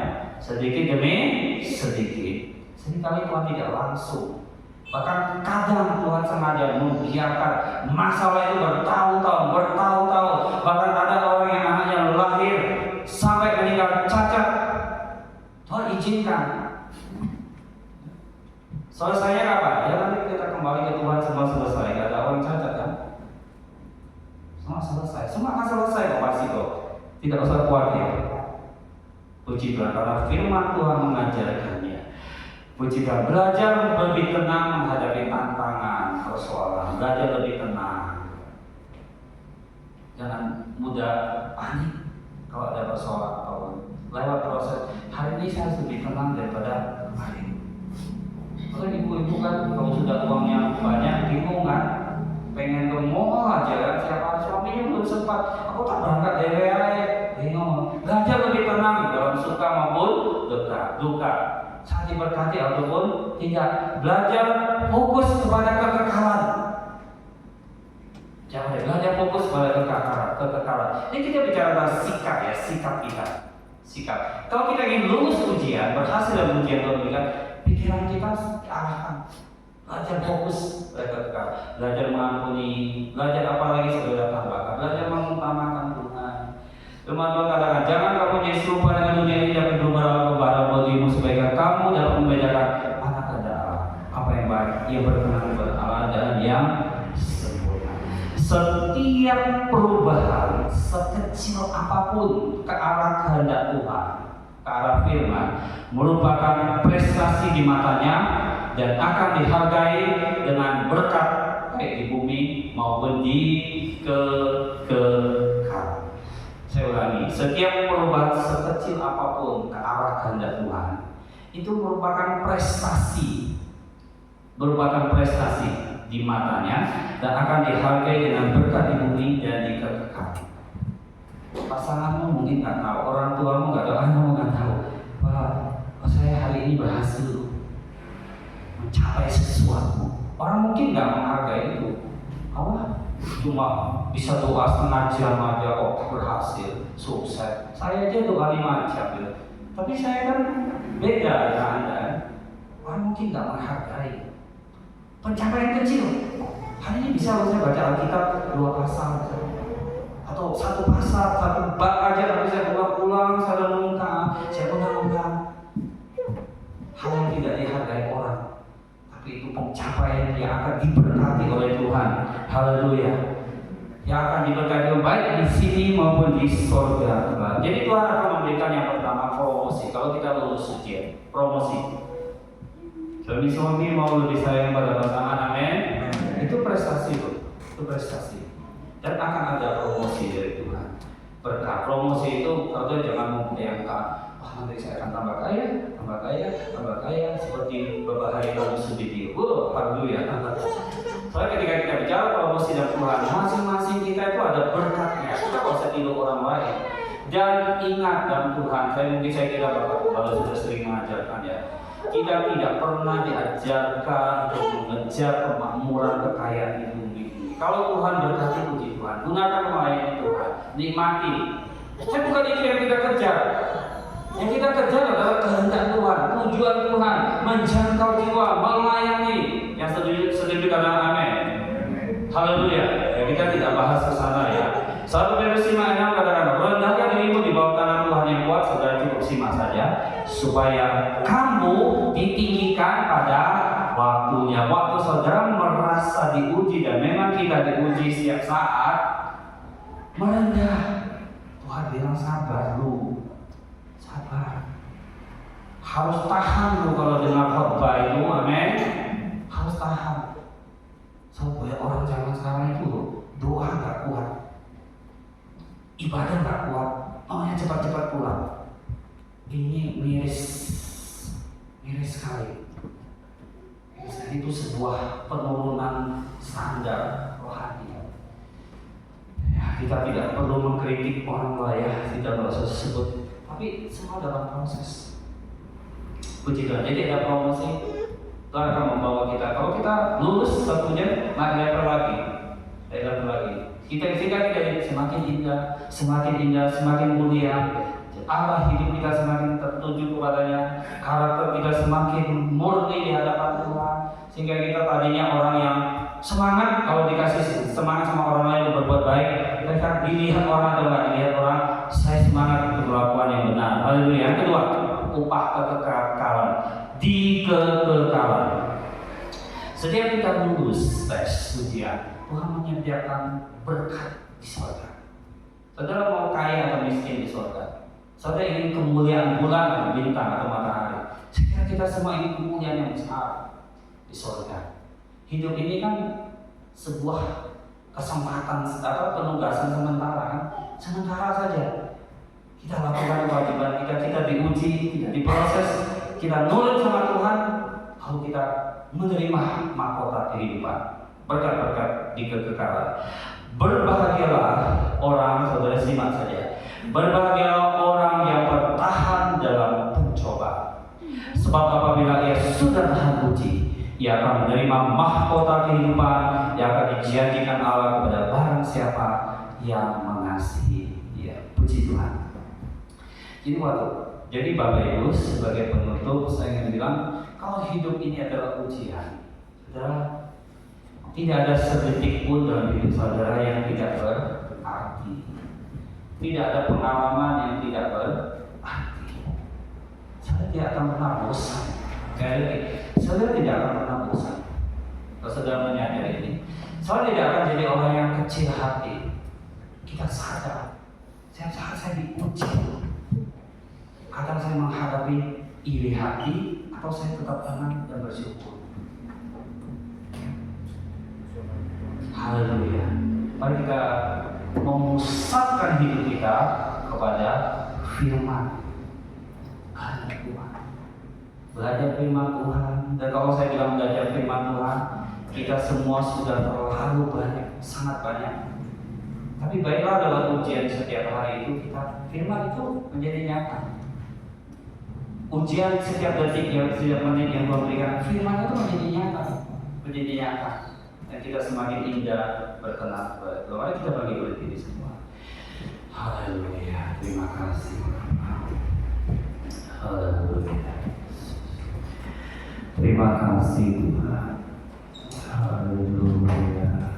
sedikit demi sedikit. Seringkali Tuhan tidak langsung. Bahkan kadang Tuhan sengaja membiarkan masalah itu bertahun-tahun. Bahkan ada orang yang anaknya lahir sampai meninggal cacat, Tuhan izinkan. Selesainya kapan? Ya nanti kita kembali ke Tuhan, semua selesai. Gak ada orang cacat kan? Semua selesai. Semua akan selesai kok pasti kok. Tidak usah khawatir. Puji Tuhan karena firman Tuhan mengajarkannya. Puji Tuhan, belajar lebih tenang menghadapi tantangan, persoalan. Belajar lebih tenang. Jangan mudah panik kalau ada persoalan apapun. Lewat proses, hari ini saya lebih tenang daripada hari ini. Kalau ibu-ibu kan, kalau sudah uangnya banyak, bingung kan? Pengen ke mall aja kan, siapa suaminya belum sempat, aku tak berangkat DWA, bingung. Belajar lebih tenang dalam suka maupun duka. Saat diberkati ataupun tidak. Belajar fokus kepada kekekalan. Jangan belajar fokus pada kekekalan. Ini kita bicara tentang sikap ya, sikap kita. Sikap. Kalau kita ingin lulus ujian, berhasil dalam ujian Tuhan bilang, pikiran kita arahkan. Belajar fokus pada kekekalan. Belajar mengampuni. Belajar apa lagi saudara tambahkan. Belajar mengutamakan Tuhan. Firman Tuhan katakan, jangan kamu jadi serupa dengan dunia ini dapat berubah bagimu supaya kamu dapat membedakan mana kehendak Allah, apa yang baik, yang berkenan kepada Allah dan yang sempurna. Setiap perubahan sekecil apapun ke arah kehendak Tuhan, ke arah firman, merupakan prestasi di matanya dan akan dihargai dengan berkat baik di bumi maupun di kekekalan. Saya ulangi, setiap perubahan sekecil apapun ke arah kehendak Tuhan itu merupakan prestasi di matanya dan akan dihargai dengan berkat di bumi dan di kekekalan. Pasanganmu mungkin nggak tahu, orang tuamu nggak tahu, anakmu nggak tahu bahwa saya hari ini berhasil mencapai sesuatu. Orang mungkin nggak menghargai itu. Allah cuma bisa doa setengah jam aja kok berhasil, sukses. Saya aja doa 5 jam gitu. Tapi saya kan beda dengan Anda. Orang mungkin nggak menghargai pencapaian kecil. Hari ini bisa saya baca Alkitab 2 pasal atau 1 pasal, 1 bab aja, tapi saya ulang-ulang, saya renungkan, saya ulang-ulang. Hal yang tidak dihargai orang, tapi itu pencapaian yang akan diberkati oleh Tuhan. Haleluya. Yang akan diberkati baik di sini maupun di surga. Jadi Tuhan akan memberikan yang pertama promosi. Kalau kita lulus ujian, promosi. Suami mau lebih sayang pada pasangan, amin. Itu prestasi, itu prestasi. Dan akan ada promosi dari Tuhan. Berkat promosi itu, kalau jangan membayangkan, wah nanti saya akan tambah kaya, seperti beberapa hari lalu Sudidi. Haleluya. Soalnya ketika kita bicara promosi dan Tuhan, masing-masing kita itu ada berkatnya. Kita nggak usah tiru orang lain. Dan ingat dalam Tuhan, saya kira Bapak sudah sering mengajarkan ya. Kita tidak pernah diajarkan untuk mengejar kemakmuran, kekayaan di bumi. Kalau Tuhan berkati, puji Tuhan, gunakan melayani Tuhan, nikmati. Saya bukan itu yang kita kejar. Yang kita kejar adalah kehendak Tuhan, tujuan Tuhan, menjangkau jiwa, melayani. Yang setuju kata amin. Haleluya. Ya, kita tidak bahas ke sana ya. 1 Petrus 5:6 katakan, rendahkan dirimu di bawah tangan Tuhan yang kuat, saudara cukup simak saja, supaya kamu ditinggikan pada waktunya. Waktu saudara merasa diuji, dan memang kita diuji setiap saat, merendah. Tuhan bilang sabar lu, sabar. Harus tahan lu kalau dengar khotbah itu, amin. Harus tahan. Supaya orang zaman sekarang itu doa nggak kuat, ibadah nggak kuat, maunya cepat-cepat pulang. Ini miris sekali. Itu sebuah penurunan standar rohani. Ya, kita tidak perlu mengkritik orang lain, tidak merasa sebut, tapi semua dalam proses. Puji Tuhan. Jadi ada promosi. Tuhan akan membawa kita. Kalau kita lulus satunya, naik level lagi. Kita jadi semakin indah, semakin mulia. Allah hidup kita semakin tertuju kepadanya. Karakter kita semakin murni di hadapan Tuhan. Sehingga kita tadinya orang yang semangat, kalau dikasih semangat sama orang lain untuk berbuat baik, kita dilihat orang atau nggak dilihat orang, saya semangat untuk melakukan yang benar. Haleluya. Yang kedua, upah kekekalan. Di kekekalan. Setiap kita lulus tes ujian, Tuhan menyediakan berkat di surga. Saudara mau kaya atau miskin di surga? Saudara ingin kemuliaan bulan atau bintang atau matahari? Saya kira kita semua ingin kemuliaan yang besar di surga. Hidup ini kan sebuah kesempatan atau penugasan sementara saja. Kita lakukan kewajiban kita diuji, kita diproses, kita nurut sama Tuhan, lalu kita menerima mahkota kehidupan, berkat-berkat di kekekalan. Berbahagialah orang, saudara simak saja, berbahagialah orang yang bertahan dalam pencobaan. Sebab apabila ia sudah tahan uji, ia akan menerima mahkota kehidupan yang akan dijanjikan Allah kepada barang siapa yang mengasihi dia. Puji Tuhan. Jadi Bapak Ibu, sebagai penutup saya ingin bilang, kalau hidup ini adalah ujian, saudara, tidak ada sedetik pun dalam hidup saudara yang tidak berarti. Tidak ada pengalaman yang tidak berarti. Saudara tidak akan pernah bosan. Saudara tidak akan pernah bosan. Kalau saudara menyadari ini, saudara tidak akan jadi orang yang kecil hati. Kita sadar, saya diuji. Kadang saya menghadapi iri hati, atau saya tetap tenang dan bersyukur. Haleluya. Mari kita memusatkan hidup kita kepada firman Tuhan. Belajar firman Tuhan. Dan kalau saya bilang belajar firman Tuhan, kita semua sudah terlalu banyak, sangat banyak. Tapi baiklah dalam ujian setiap hari itu firman itu menjadi nyata. Ujian setiap detik yang setiap menit yang Tuhan berikan, firman itu menjadi nyata. Dan kita semakin indah berkenan kepada Tuhan. Mari kita bagi diri semua. Haleluya, terima kasih. Haleluya. Terima kasih Tuhan. Haleluya.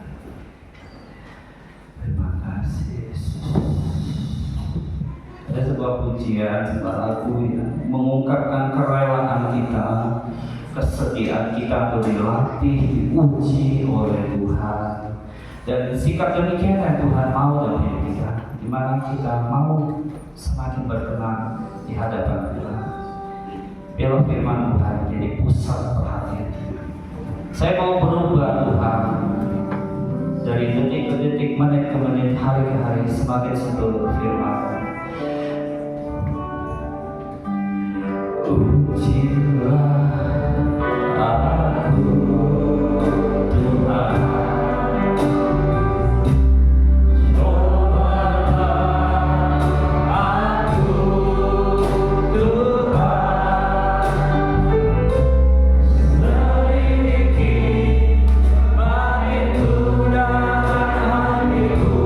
Terima kasih Yesus. Ada sebuah pujian, sebuah lagu yang mengungkapkan kerelaan kita, kesediaan kita untuk dilatih, diuji oleh Tuhan. Dan sikap demikian yang Tuhan mau dalam hidup kita, di mana kita mau semakin berkenan di hadapan Tuhan. Biarlah firman Tuhan menjadi pusat perhatian kita. Saya mau berubah Tuhan, dari detik ke detik, menit ke menit, hari ke hari, semakin sentuh firman. Ujilah aku Tuhan, cobalah aku Tuhan, selidiki baitku dan hatiku.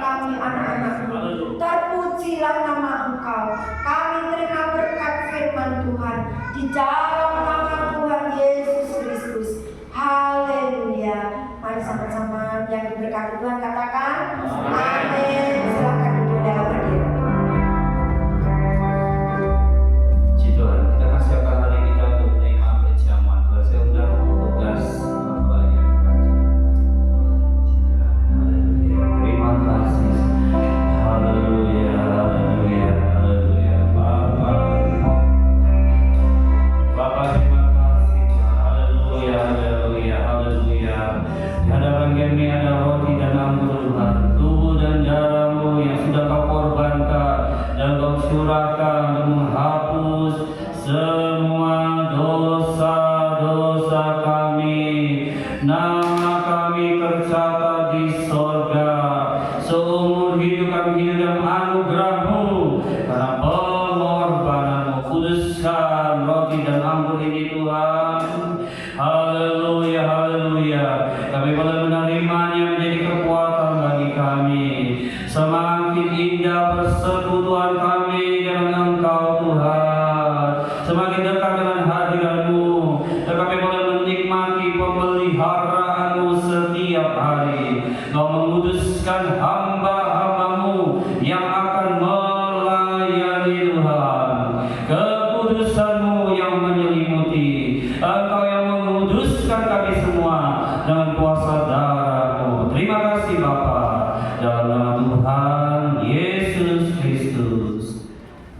kami anak-anak-Mu. Terpujilah nama Engkau. Kami terima berkat firman Tuhan di dalam nama Tuhan Yesus Kristus. Haleluya. Mari sama-sama yang diberkati Tuhan katakan amin. Silakan duduk dalam hadirat. Puji Tuhan, kita kasih apa hari kita untuk menerima perjamuan. Saya undang tugas Bapak yang haleluya. Terima kasih. Haleluya, haleluya, haleluya. Bapak terima kasih. Haleluya, haleluya, haleluya. Di hadapan kami ada roti dan anggur Tuhan, tubuh dan darah-Mu yang sudah Kau korbankan dan Kau curahkan untuk menghapus semua dosa-dosa kami. Nama kami tercatat di sorga. Seumur hidup kami hidup dalam anugerah-Mu. Karena pengorbanan-Mu, kuduskan roti dan anggur ini Tuhan. Haleluya, haleluya. Kami boleh menerimanya menjadi kekuatan bagi kami. Semakin indah persekutuan kami dengan Engkau Tuhan. Semakin dekat dengan hadirat-Mu. Dan kami boleh menikmati pemeliharaan-Mu setiap hari. Kau menguduskan hamba-hamba-Mu yang akan melayani Tuhan. Kekudusan-Mu yang menyelimuti. Engkau yang menguduskan kami semua dengan kuasa darah-Mu. Terima kasih Bapa. Dalam nama Tuhan Yesus Kristus.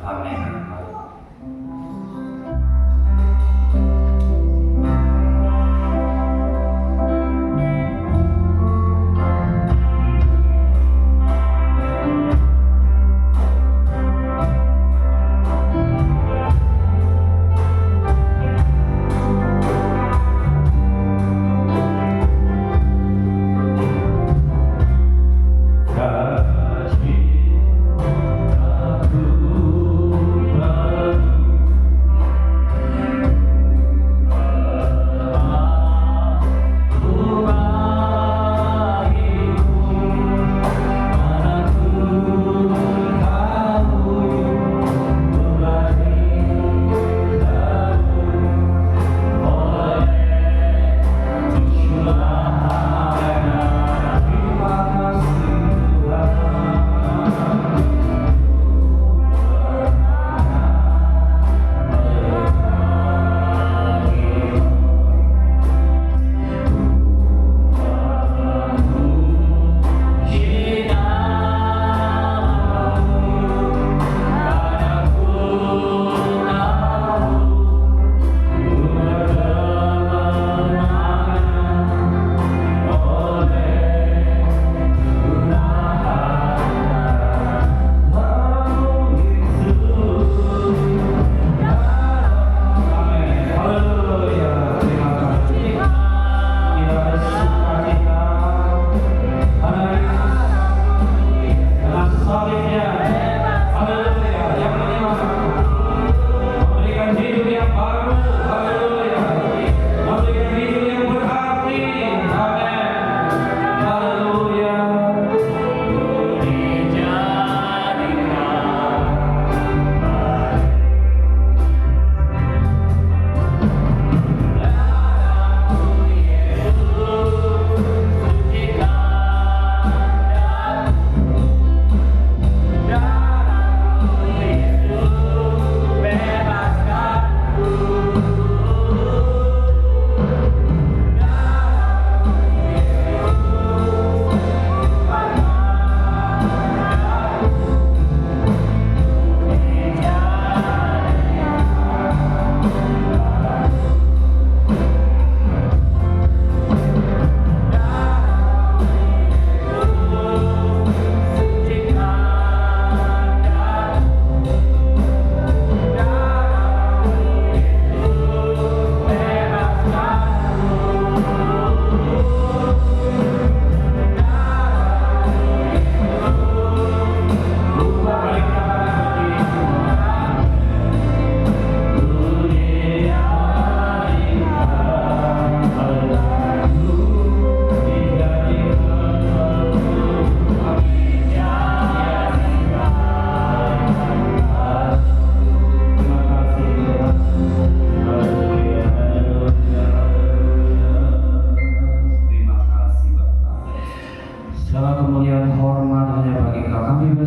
Amin.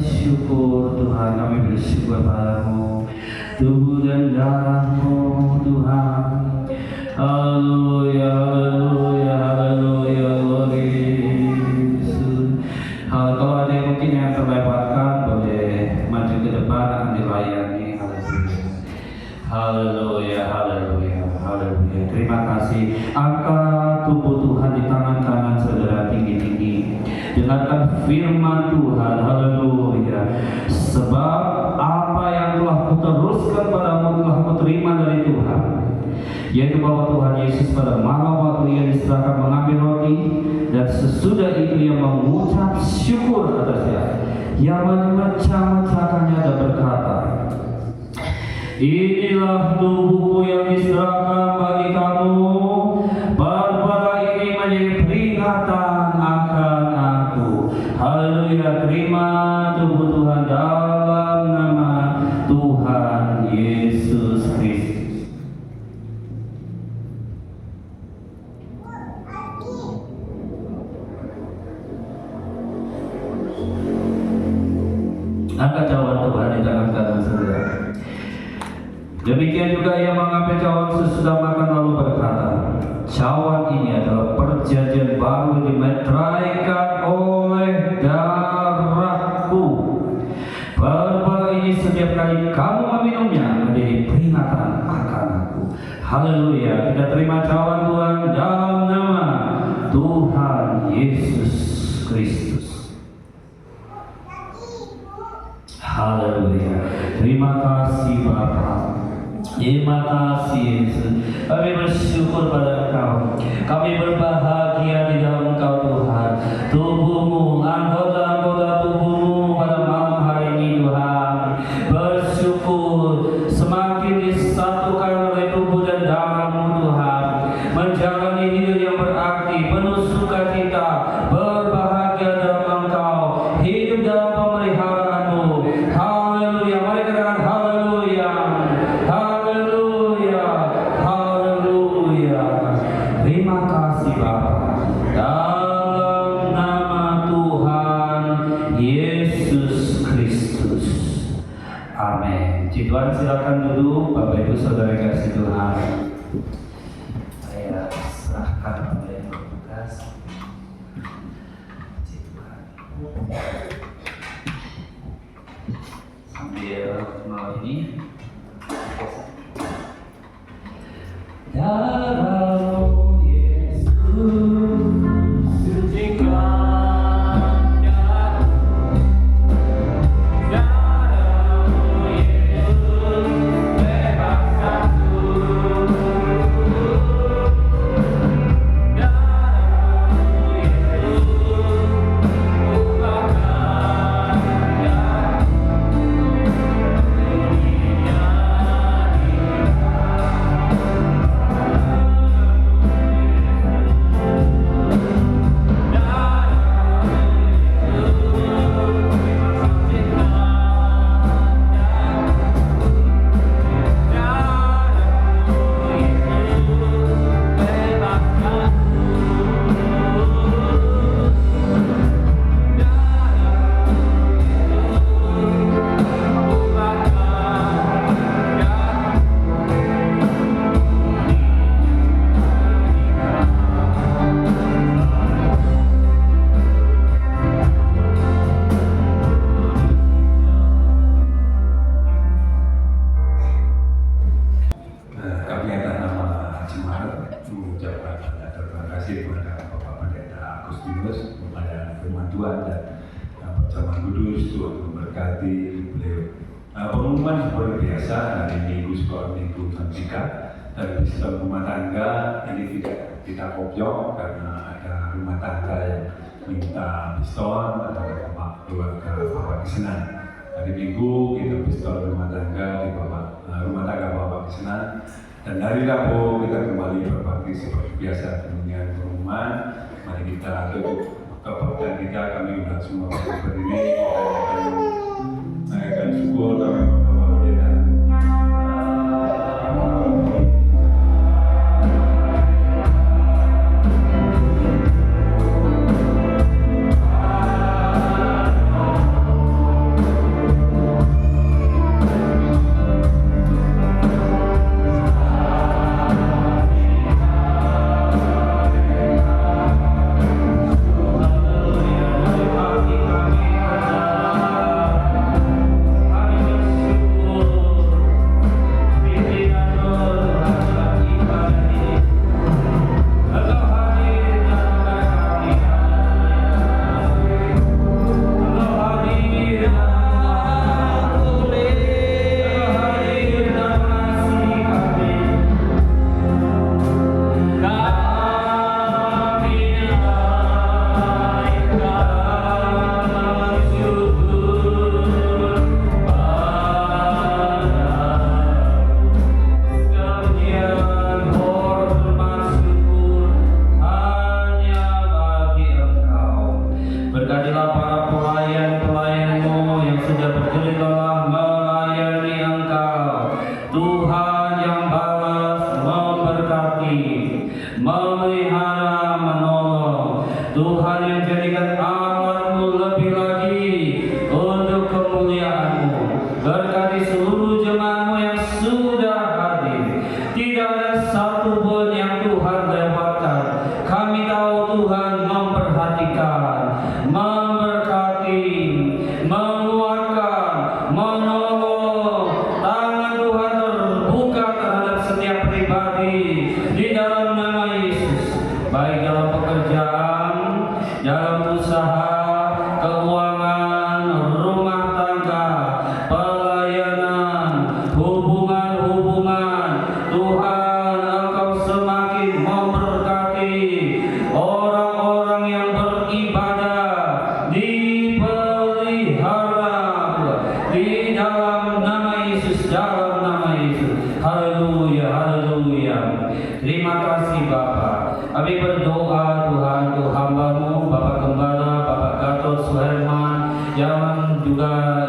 bersyukur Tuhan, kami bersyukur padamu, tubuh dan darah-Mu Tuhan. Haleluya, haleluya, haleluya, glory Yesus. Kalau ada yang mungkin yang terlewatkan, boleh maju ke depan akan dilayani. Haleluya, haleluya, haleluya. Terima kasih. Angkat tubuh Tuhan di tangan kanan saudara tinggi-tinggi. Dengarkan firman Tuhan. Haleluya. Sebab apa yang telah kuteruskan padamu telah kuterima dari Tuhan, yaitu bahwa Tuhan Yesus pada malam waktu Ia diserahkan mengambil roti, dan sesudah itu Ia mengucap syukur atasnya. Ia memecah-mecahkannya dan berkata, inilah tubuhku yang diserahkan bagi kamu. Perbuatlah ini menjadi peringatan akan aku. Haleluya. Terima tubuh Tuhan dalam nama Tuhan Yesus Kristus. Angkat cawan Tuhan di tangan kanan saudara. Demikian juga Ia mengambil cawan sesudah makan lalu berkata, cawan ini adalah perjanjian baru dimeteraikan oleh darahku. Perbuatlah ini setiap kali kamu meminumnya menjadi peringatan akan aku. Haleluya. Kita terima cawan Tuhan dalam nama Tuhan Yesus Kristus. Haleluya. Terima kasih Bapa. Terima kasih Yesus. Kami bersyukur pada Engkau. Kami berbahagia di dalam Engkau Tuhan. Tubuhmu, anggota-anggota tubuhmu pada malam hari ini Tuhan, bersyukur semakin disatukan oleh tubuh dan darah-Mu Tuhan, menjalani hidup yang berarti, penuh sukacita, berbahagia dalam Engkau, hidup dalam pemeliharaan-Mu. Haleluya. Mari katakan haleluya. Haleluya. Haleluya. Terima kasih Bapa. Dalam nama Tuhan Yesus Kristus. Amin. Tuhan silakan duduk. Bapak Ibu Saudara kasih Tuhan. Saya serahkan pada yang bertugas. Tuhan. Sambil malam ini darah Yesus sucikan darah Yesus bebaskan darah Yesus Pengumuman seperti biasa, hari Minggu sekolah Minggu Santika dan sistem rumah tangga ini tidak kita kopiok karena ada rumah tangga yang minta pistol atau keluarga Bapak Kesenan. Hari Minggu kita pistol rumah tangga di rumah tangga Bapak Kesenan, dan hari Rabu kita kembali berbakti seperti biasa dengan pengumuman. Mari kita tutup kebaktian kita, kami undang semua berdiri naikkan syukur kami Bapak Pendeta.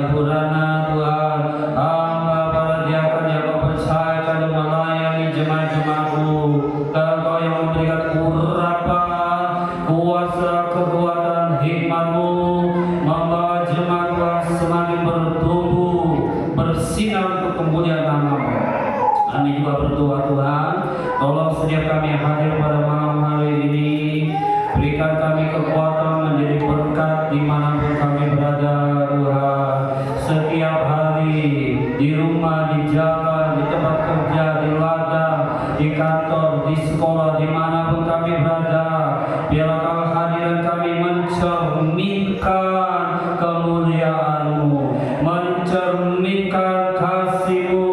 Ibu Rana Tuhan, hamba para diakan yang kau percayakan dan melayani jemaat-jemaatmu, dan kau yang memberikan urapan, kuasa, kekuatan, hikmat-Mu, membawa jemaat Tuhan semakin bertumbuh, bersinar untuk kemuliaan nama-Mu. Kami juga berdoa Tuhan, tolong setiap kami yang hadir pada malam hari ini, berikan kami kekuatan menjadi berkat dimanapun kami berada Tuhan. Setiap hari, di rumah, di jalan, di tempat kerja, di ladang, di kantor, di sekolah, dimanapun kami berada, biarlah kehadiran kami mencerminkan kemuliaan-Mu, mencerminkan kasih-Mu,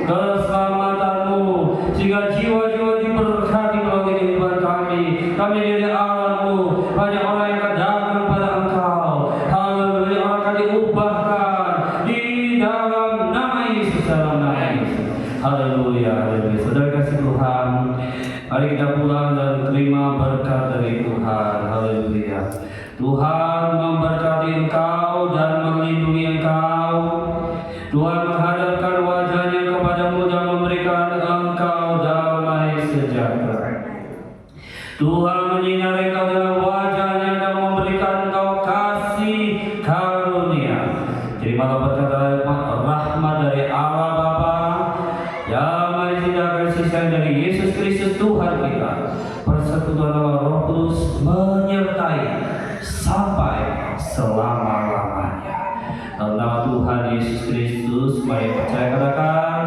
keselamatanmu, sehingga jiwa-jiwa diberkati melalui kehidupan kami. Kami dari Allah-Mu, banyak orang yang akan datang pada Engkau. Haleluya, orang akan diubahkan di dalam nama Yesus, dalam nama Yesus. Haleluya, haleluya. Saudara kasih Tuhan, mari kita pulang dan terima berkat dari Tuhan. Haleluya. Tuhan memberkati engkau dan melindungi engkau. Tuhan menghadapkan wajahnya kepadamu dan memberikan engkau damai sejahtera. Tuhan menyinari engkau dengan wajahnya dan memberikan engkau kasih karunia. Terimalah berkat rahmat dari Allah Bapa, damai sejahtera kasih sayang dari Yesus Kristus Tuhan kita, persekutuan Allah Roh Kudus menyertai sampai selama-lamanya. Dalam nama Tuhan Yesus Kristus, mari percaya katakan